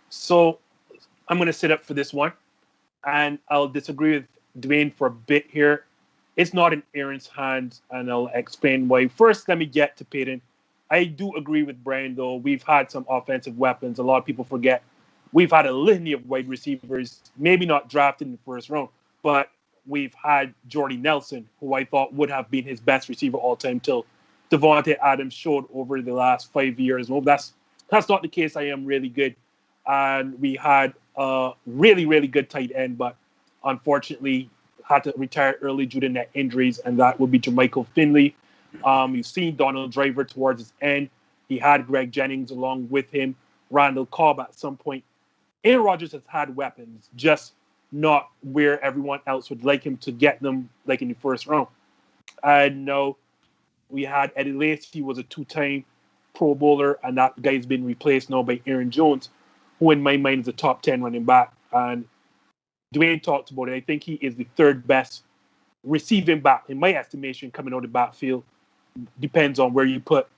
So I'm going to sit up for this one, and I'll disagree with Dwayne for a bit here. It's not in Aaron's hands, and I'll explain why. First, let me get to Payton. I do agree with Brian, though. We've had some offensive weapons. A lot of people forget we've had a litany of wide receivers, maybe not drafted in the first round, but we've had Jordy Nelson, who I thought would have been his best receiver all time till Davante Adams showed over the last 5 years. Well, that's not the case. I am really good. And we had a really, really good tight end, but unfortunately had to retire early due to neck injuries, and that would be Jermichael Finley. You've seen Donald Driver towards his end. He had Greg Jennings along with him, Randall Cobb at some point. Aaron Rodgers has had weapons, just not where everyone else would like him to get them, like in the first round. And no, we had Eddie Lacy, who was a 2-time Pro Bowler, and that guy's been replaced now by Aaron Jones, who in my mind is a top 10 running back. And Dwayne talked about it. I think he is the third best receiving back, in my estimation, coming out of the backfield. Depends on where you put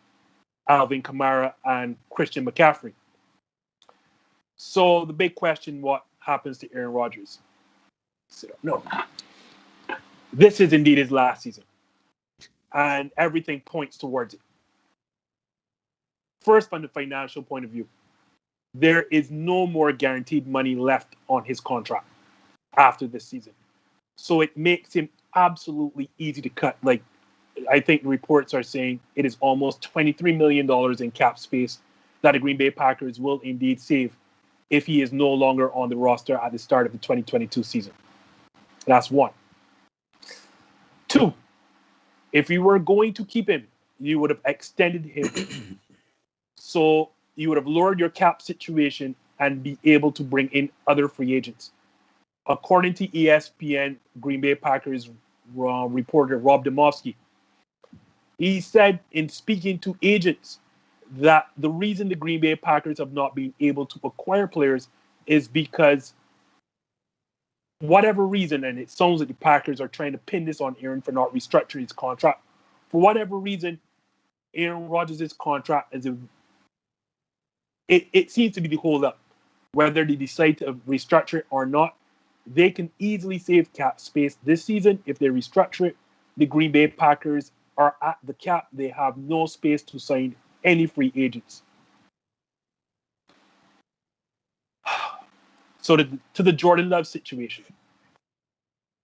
Alvin Kamara and Christian McCaffrey. So the big question, what happens to Aaron Rodgers? No. This is indeed his last season. And everything points towards it. First, from the financial point of view, there is no more guaranteed money left on his contract after this season. So it makes him absolutely easy to cut. Like, I think the reports are saying it is almost $23 million in cap space that the Green Bay Packers will indeed save if he is no longer on the roster at the start of the 2022 season. That's one. Two, if you were going to keep him, you would have extended him. So you would have lowered your cap situation and be able to bring in other free agents. According to ESPN, Green Bay Packers reporter Rob Demovsky, he said in speaking to agents that the reason the Green Bay Packers have not been able to acquire players is because whatever reason, and it sounds like the Packers are trying to pin this on Aaron for not restructuring his contract. For whatever reason, Aaron Rodgers' contract is it seems to be the hold up. Whether they decide to restructure it or not, they can easily save cap space this season if they restructure it. The Green Bay Packers are at the cap. They have no space to sign any free agents. So to the Jordan Love situation,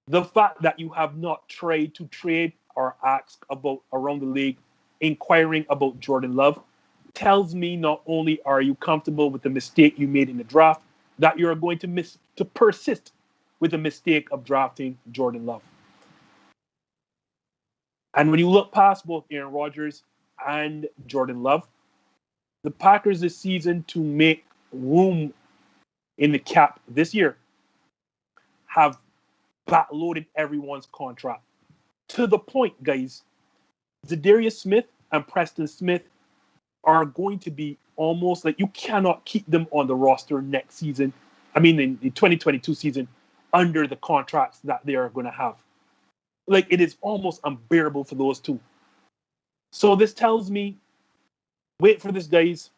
the fact that you have not tried to trade or ask about around the league, inquiring about Jordan Love, tells me not only are you comfortable with the mistake you made in the draft, that you're going to persist with the mistake of drafting Jordan Love. And when you look past both Aaron Rodgers and Jordan Love, the Packers this season, to make room in the cap this year, have backloaded everyone's contract. To the point, guys, Zadarius Smith and Preston Smith are going to be almost like you cannot keep them on the roster next season. I mean, in the 2022 season, under the contracts that they are going to have. Like, it is almost unbearable for those two. So this tells me, wait for this, guys.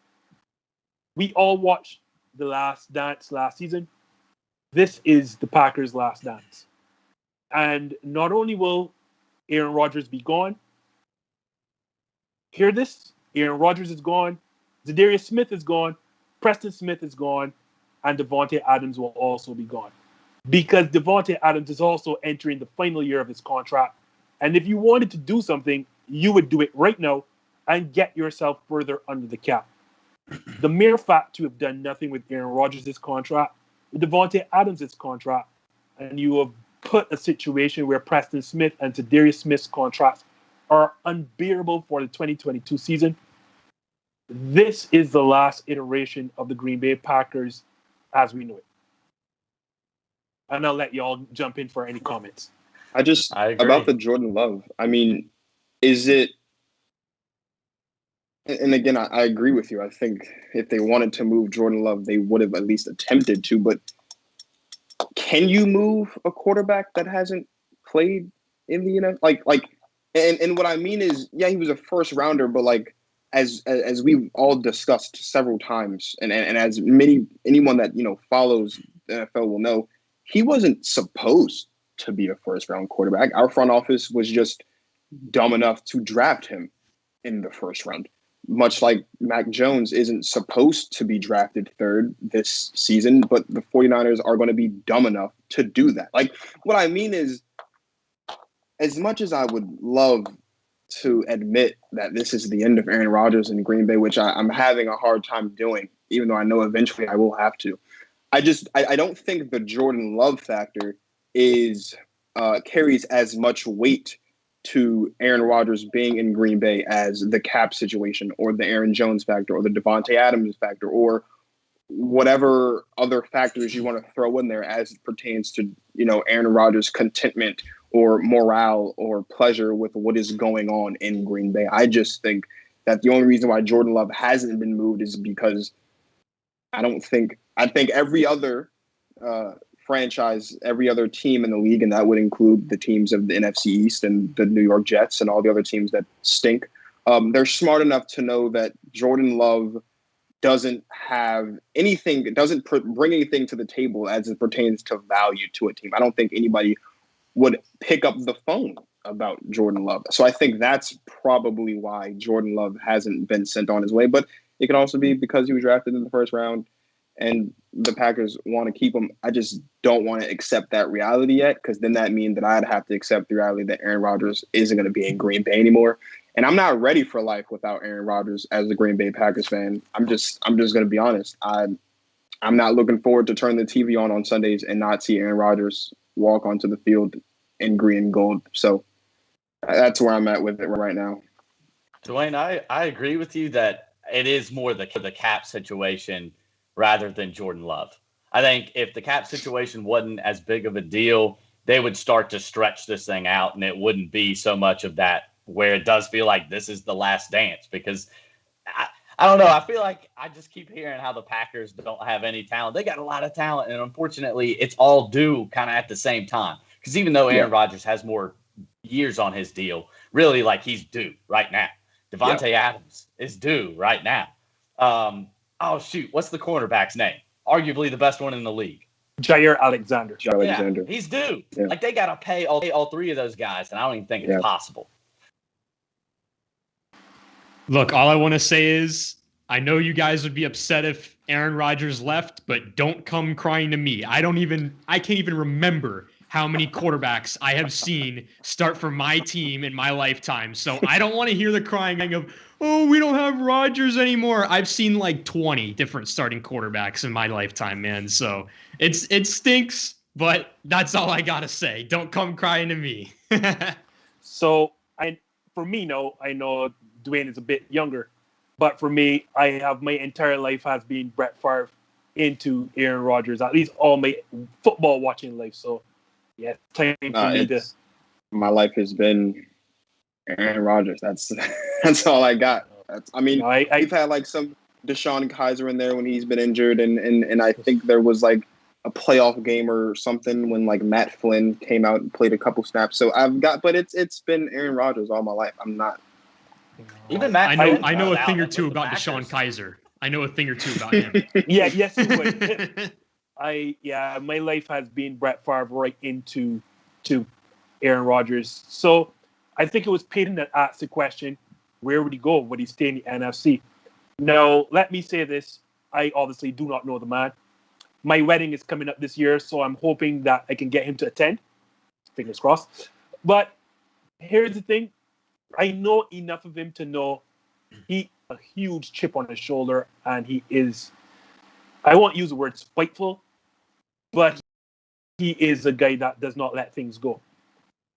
We all watched The Last Dance last season. This is the Packers' last dance. And not only will Aaron Rodgers be gone, hear this, Aaron Rodgers is gone, Zadarius Smith is gone, Preston Smith is gone, and Davante Adams will also be gone. Because Davante Adams is also entering the final year of his contract. And if you wanted to do something, you would do it right now and get yourself further under the cap. The mere fact to have done nothing with Aaron Rodgers' contract, with Davante Adams' contract, and you have put a situation where Preston Smith and Zadarius Smith's contracts are unbearable for the 2022 season. This is the last iteration of the Green Bay Packers as we know it. And I'll let y'all jump in for any comments. I agree. About the Jordan Love, I mean, is it, and again, I agree with you. I think if they wanted to move Jordan Love, they would have at least attempted to, but can you move a quarterback that hasn't played in the NFL? And what I mean is, yeah, he was a first rounder, but like, as we've all discussed several times, and as anyone that, follows the NFL will know, he wasn't supposed to be a first round quarterback. Our front office was just dumb enough to draft him in the first round. much like Mac Jones isn't supposed to be drafted third this season, but the 49ers are going to be dumb enough to do that. Like, what I mean is, as much as I would love to admit that this is the end of Aaron Rodgers in Green Bay, which I'm having a hard time doing, even though I know eventually I will have to. I don't think the Jordan Love factor is carries as much weight to Aaron Rodgers being in Green Bay as the cap situation or the Aaron Jones factor or the Devontae Adams factor or whatever other factors you want to throw in there as it pertains to, Aaron Rodgers' contentment or morale or pleasure with what is going on in Green Bay. I just think that the only reason why Jordan Love hasn't been moved is because I think every other franchise, every other team in the league, and that would include the teams of the NFC East and the New York Jets and all the other teams that stink, they're smart enough to know that Jordan Love doesn't have anything, doesn't bring anything to the table as it pertains to value to a team. I don't think anybody would pick up the phone about Jordan Love. So I think that's probably why Jordan Love hasn't been sent on his way. But it could also be because he was drafted in the first round and the Packers want to keep him. I just don't want to accept that reality yet, because then that means that I'd have to accept the reality that Aaron Rodgers isn't going to be in Green Bay anymore. And I'm not ready for life without Aaron Rodgers as a Green Bay Packers fan. I'm just going to be honest. I'm not looking forward to turn the TV on Sundays and not see Aaron Rodgers walk onto the field in green and gold. So that's where I'm at with it right now. Dwayne, I agree with you that it is more the cap situation rather than Jordan Love. I think if the cap situation wasn't as big of a deal, they would start to stretch this thing out, and it wouldn't be so much of that where it does feel like this is the last dance. Because I don't know. I feel like I just keep hearing how the Packers don't have any talent. They got a lot of talent, and unfortunately, it's all due kind of at the same time. Because even though Aaron Rodgers has more years on his deal, really, like, he's due right now. Devontae Adams is due right now. What's the cornerback's name? Arguably the best one in the league. Jair Alexander. He's due. Yeah. Like, they got to pay all three of those guys, and I don't even think it's possible. Look, all I want to say is I know you guys would be upset if Aaron Rodgers left, but don't come crying to me. I can't even remember how many quarterbacks I have seen start for my team in my lifetime. So I don't want to hear the crying of, oh, we don't have Rodgers anymore. I've seen like 20 different starting quarterbacks in my lifetime, man. So it stinks, but that's all I got to say. Don't come crying to me. So I know Dwayne is a bit younger, but for me, I have my entire life has been Brett Favre into Aaron Rodgers, at least all my football watching life. So yeah, time for me to. My life has been Aaron Rodgers. That's all I got. We've had like some Deshaun Kaiser in there when he's been injured, and I think there was like a playoff game or something when like Matt Flynn came out and played a couple snaps. So but it's been Aaron Rodgers all my life. I'm not. Even Matt. I know a thing or two about Deshaun Kaiser. I know a thing or two about him. Yes, you would. My life has been Brett Favre right into Aaron Rodgers. So I think it was Payton that asked the question, where would he go? Would he stay in the NFC? Now, let me say this. I obviously do not know the man. My wedding is coming up this year, so I'm hoping that I can get him to attend. Fingers crossed. But here's the thing. I know enough of him to know he a huge chip on his shoulder, and he is, I won't use the word spiteful, but he is a guy that does not let things go.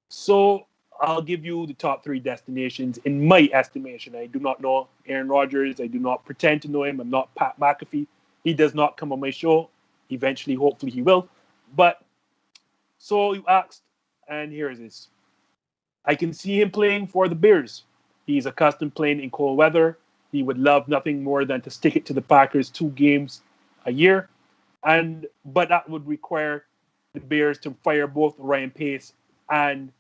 So I'll give you the top 3 destinations in my estimation. I do not know Aaron Rodgers. I do not pretend to know him. I'm not Pat McAfee. He does not come on my show. Eventually, hopefully he will. But so you asked, and here it is. I can see him playing for the Bears. He's accustomed playing in cold weather. He would love nothing more than to stick it to the Packers 2 games a year. But that would require the Bears to fire both Ryan Pace and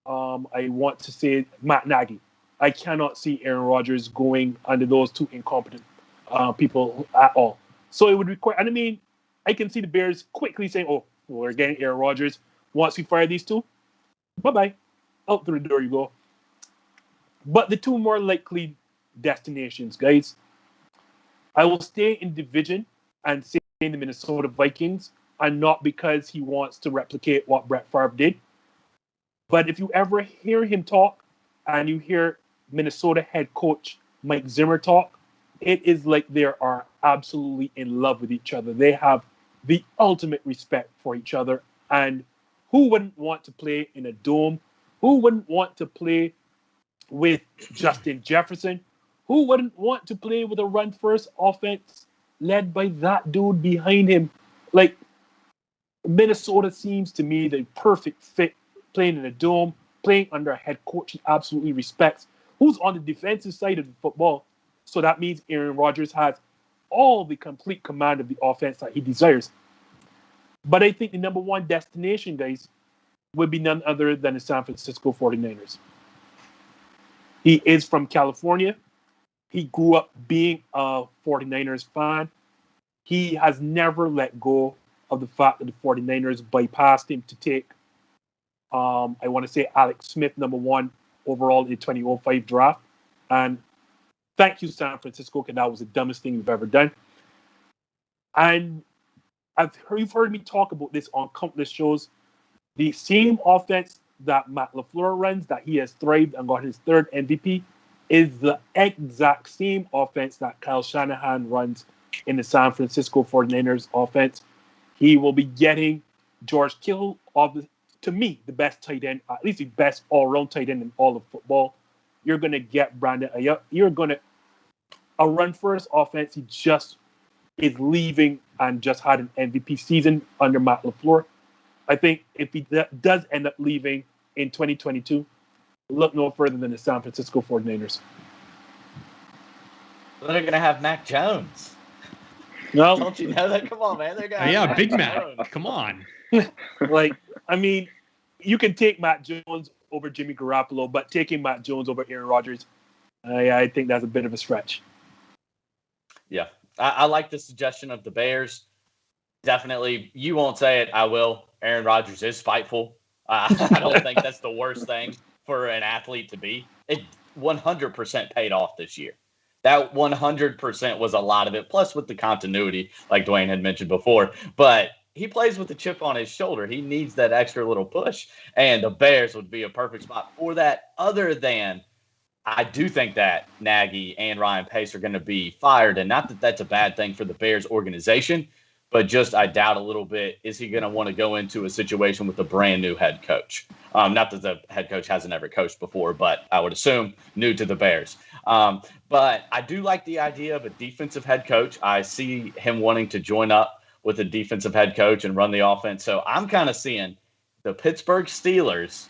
I want to say Matt Nagy. I cannot see Aaron Rodgers going under those 2 incompetent people at all. So it would require, and I mean, I can see the Bears quickly saying, oh, we're getting Aaron Rodgers. Once we fire these 2, bye-bye. Out through the door you go. But the 2 more likely destinations, guys. I will stay in division and say the Minnesota Vikings, and not because he wants to replicate what Brett Favre did. But if you ever hear him talk and you hear Minnesota head coach Mike Zimmer talk, it is like they are absolutely in love with each other. They have the ultimate respect for each other. And who wouldn't want to play in a dome? Who wouldn't want to play with Justin Jefferson? Who wouldn't want to play with a run-first offense led by that dude behind him? Like, Minnesota seems to me the perfect fit, playing in a dome, playing under a head coach he absolutely respects, who's on the defensive side of the football. So that means Aaron Rodgers has all the complete command of the offense that he desires. But I think the number one destination, guys, would be none other than the San Francisco 49ers. He is from California. He grew up being a 49ers fan. He has never let go of the fact that the 49ers bypassed him to take, I want to say, Alex Smith, number one overall in the 2005 draft. And thank you, San Francisco, because that was the dumbest thing we've ever done. And you've heard me talk about this on countless shows. The same offense that Matt LaFleur runs, that he has thrived and got his third MVP, is the exact same offense that Kyle Shanahan runs in the San Francisco 49ers offense. He will be getting George Kittle, to me, the best tight end, at least the best all-around tight end in all of football. You're going to get Brandon Ayuk. You're going to a run-first offense. He just is leaving and just had an MVP season under Matt LaFleur. I think if he does end up leaving in 2022, look no further than the San Francisco 49ers. They're going to have Mac Jones. No. Don't you know that? Come on, man. They're going to have Big Mac. Jones. Come on. Like, I mean, you can take Matt Jones over Jimmy Garoppolo, but taking Matt Jones over Aaron Rodgers, I think that's a bit of a stretch. Yeah. I like the suggestion of the Bears. Definitely. You won't say it. I will. Aaron Rodgers is spiteful. I don't think that's the worst thing for an athlete to be. It 100% paid off this year. That 100% was a lot of it, plus with the continuity, like Dwayne had mentioned before. But he plays with a chip on his shoulder. He needs that extra little push, and the Bears would be a perfect spot for that, other than I do think that Nagy and Ryan Pace are going to be fired, and not that that's a bad thing for the Bears organization, but just I doubt a little bit, is he going to want to go into a situation with a brand new head coach? Not that the head coach hasn't ever coached before, but I would assume new to the Bears. But I do like the idea of a defensive head coach. I see him wanting to join up with a defensive head coach and run the offense. So I'm kind of seeing the Pittsburgh Steelers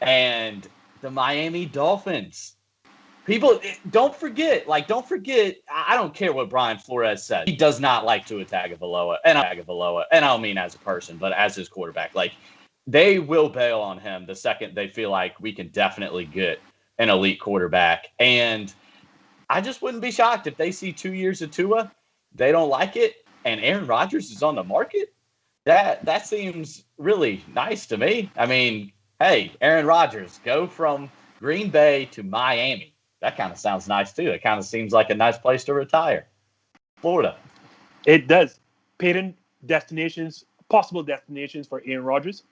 and the Miami Dolphins. People, don't forget, I don't care what Brian Flores said. He does not like Tua Tagovailoa, and I don't mean as a person, but as his quarterback. Like, they will bail on him the second they feel like we can definitely get an elite quarterback. And I just wouldn't be shocked if they see 2 years of Tua, they don't like it, and Aaron Rodgers is on the market. That seems really nice to me. I mean, hey, Aaron Rodgers, go from Green Bay to Miami. That kind of sounds nice, too. It kind of seems like a nice place to retire. Florida. It does. Payton, possible destinations for Aaron Rodgers?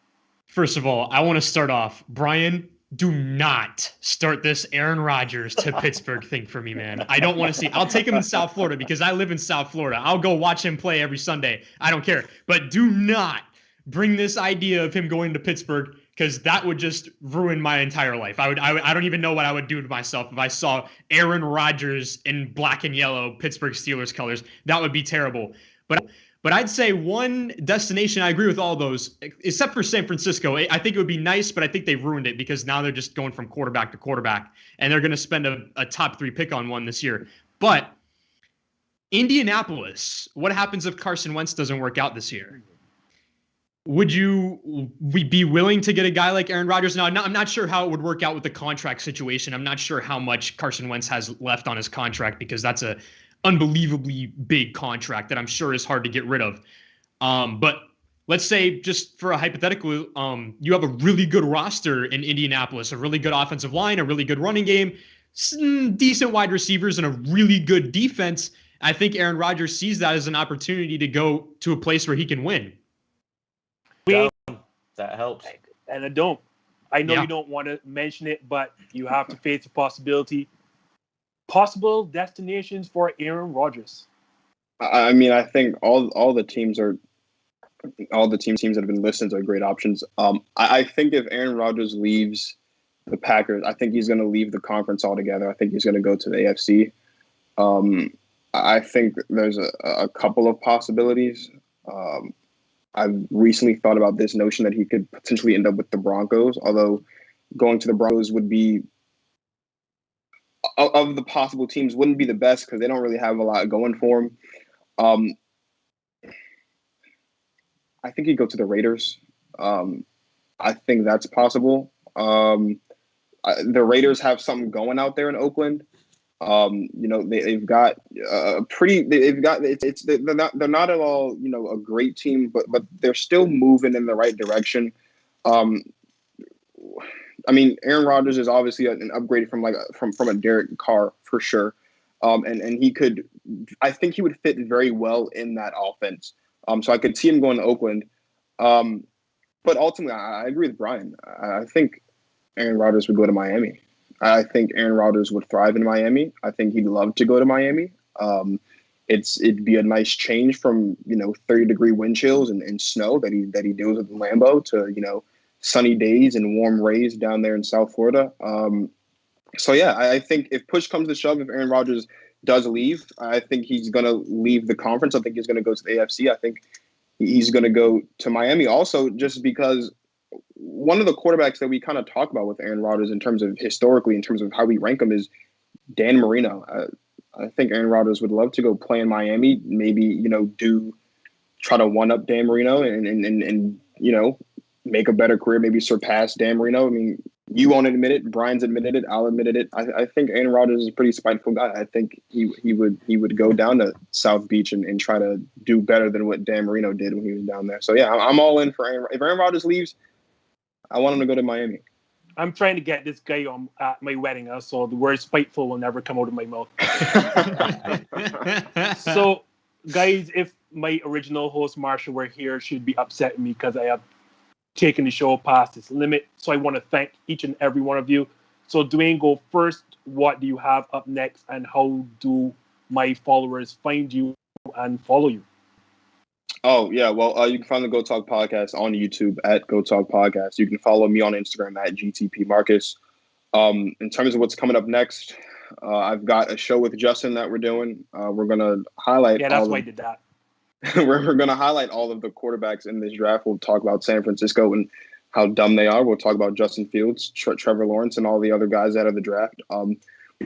First of all, I want to start off. Brian, do not start this Aaron Rodgers to Pittsburgh thing for me, man. I don't want to see. I'll take him in South Florida because I live in South Florida. I'll go watch him play every Sunday. I don't care. But do not bring this idea of him going to Pittsburgh, because that would just ruin my entire life. I don't even know what I would do to myself if I saw Aaron Rodgers in black and yellow Pittsburgh Steelers colors. That would be terrible. But I'd say one destination, I agree with all those, except for San Francisco. I think it would be nice, but I think they ruined it because now they're just going from quarterback to quarterback, and they're going to spend a top 3 pick on one this year. But Indianapolis, what happens if Carson Wentz doesn't work out this year? Would we be willing to get a guy like Aaron Rodgers? Now, I'm not sure how it would work out with the contract situation. I'm not sure how much Carson Wentz has left on his contract, because that's a unbelievably big contract that I'm sure is hard to get rid of. But let's say, just for a hypothetical, you have a really good roster in Indianapolis, a really good offensive line, a really good running game. some decent wide receivers and a really good defense, I think Aaron Rodgers sees that as an opportunity to go to a place where he can win. That helps. And I don't. I know Yeah. you don't want to mention it, but you have to face the possibility. Possible destinations for Aaron Rodgers. I mean, I think all the teams that have been listed are great options. I think if Aaron Rodgers leaves the Packers, I think he's going to leave the conference altogether. I think he's going to go to the AFC. I think there's a couple of possibilities. I've recently thought about this notion that he could potentially end up with the Broncos, although going to the Broncos would be, of the possible teams, wouldn't be the best because they don't really have a lot going for him. I think he'd go to the Raiders. I think that's possible. The Raiders have something going out there in Oakland. They've got they're not at all, a great team, but they're still moving in the right direction. I mean, Aaron Rodgers is obviously an upgrade from a Derek Carr for sure. And I think he would fit very well in that offense. So I could see him going to Oakland. But ultimately, I agree with Brian. I think Aaron Rodgers would go to Miami. I think Aaron Rodgers would thrive in Miami. I think he'd love to go to Miami. It'd be a nice change from 30-degree wind chills and snow that he deals with in Lambeau to sunny days and warm rays down there in South Florida. So yeah, I think if push comes to shove, if Aaron Rodgers does leave, I think he's going to leave the conference. I think he's going to go to the AFC. I think he's going to go to Miami also, just because one of the quarterbacks that we kind of talk about with Aaron Rodgers in terms of historically, in terms of how we rank him, is Dan Marino. I think Aaron Rodgers would love to go play in Miami, maybe, try to one-up Dan Marino and make a better career, maybe surpass Dan Marino. I mean, you won't admit it. Brian's admitted it. I'll admit it. I think Aaron Rodgers is a pretty spiteful guy. I think he would go down to South Beach and try to do better than what Dan Marino did when he was down there. So, yeah, I'm all in for Aaron. If Aaron Rodgers leaves, I want him to go to Miami. I'm trying to get this guy on at my wedding, so the word spiteful will never come out of my mouth. So, guys, if my original host, Marshall, were here, she'd be upset with me because I have taken the show past its limit. So I want to thank each and every one of you. So, Dwayne, go first. What do you have up next, and how do my followers find you and follow you? Oh, yeah. Well, you can find the Go Talk Podcast on YouTube at Go Talk Podcast. You can follow me on Instagram at GTP Marcus. In terms of what's coming up next, I've got a show with Justin that we're doing. We're going to highlight. Yeah, that's why I did that. We're going to highlight all of the quarterbacks in this draft. We'll talk about San Francisco and how dumb they are. We'll talk about Justin Fields, Trevor Lawrence, and all the other guys out of the draft.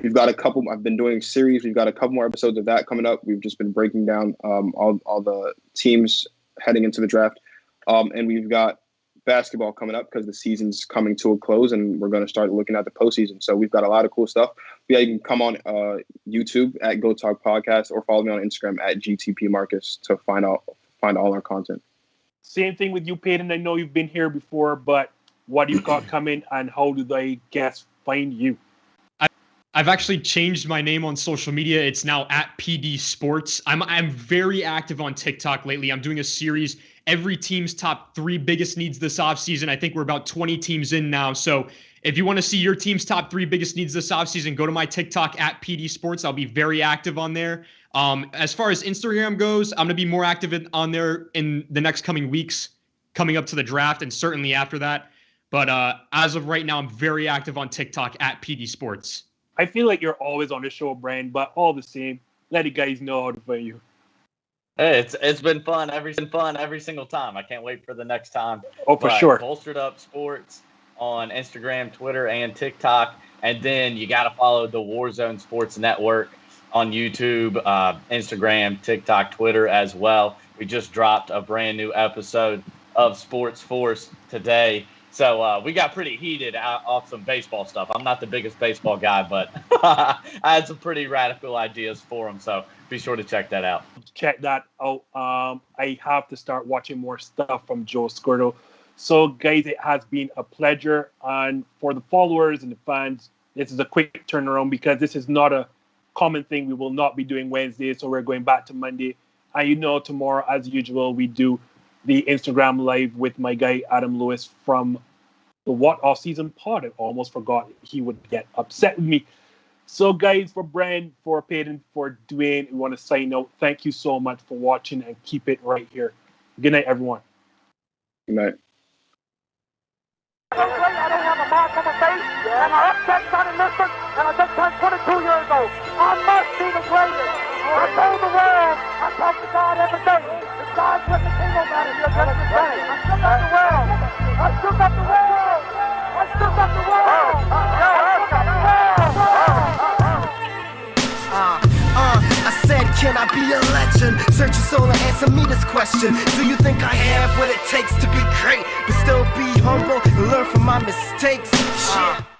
We've got a couple. I've been doing a series. We've got a couple more episodes of that coming up. We've just been breaking down all the teams heading into the draft. And we've got basketball coming up because the season's coming to a close, and we're going to start looking at the postseason. So we've got a lot of cool stuff. Yeah, you can come on YouTube at Go Talk Podcast or follow me on Instagram at GTP Marcus to find all our content. Same thing with you, Payton. I know you've been here before, but what do you got coming, and how do they find you? I've actually changed my name on social media. It's now at PD Sports. I'm very active on TikTok lately. I'm doing a series, every team's top 3 biggest needs this offseason. I think we're about 20 teams in now. So if you want to see your team's top 3 biggest needs this offseason, go to my TikTok at PD Sports. I'll be very active on there. As far as Instagram goes, I'm going to be more active on there in the next coming weeks, coming up to the draft and certainly after that. But as of right now, I'm very active on TikTok at PD Sports. I feel like you're always on the show, Brian, but all the same, let you guys know how to find you. Hey, it's been fun every single time. I can't wait for the next time. Oh, for sure. Bolstered Up Sports on Instagram, Twitter, and TikTok. And then you got to follow the Warzone Sports Network on YouTube, Instagram, TikTok, Twitter as well. We just dropped a brand new episode of Sports Force today. So we got pretty heated off some baseball stuff. I'm not the biggest baseball guy, but I had some pretty radical ideas for him. So be sure to check that out. Check that out. I have to start watching more stuff from Joe Scordo. So, guys, it has been a pleasure. And for the followers and the fans, This is a quick turnaround because this is not a common thing. We will not be doing Wednesday, so we're going back to Monday. And tomorrow, as usual, we do the Instagram live with my guy Adam Lewis from the What Off-Season Pod. I almost forgot he would get upset with me. So, guys, for Brian, for Payton, for Dwayne, we want to sign out. Thank you so much for watching, and keep it right here. Good night, everyone. Good night. I don't have a mark on my face, and I upset Sonny Liston, and I just turned 22 years old. I must be the greatest. I told the world, I talk to God every day. If God's with me, ain't no matter. You're just the same. I shook up the world. I shook up the world. I shook up the world. I shook up the world. I said, can I be a legend? Search your soul and answer me this question. Do you think I have what it takes to be great, but still be humble and learn from my mistakes? Shit.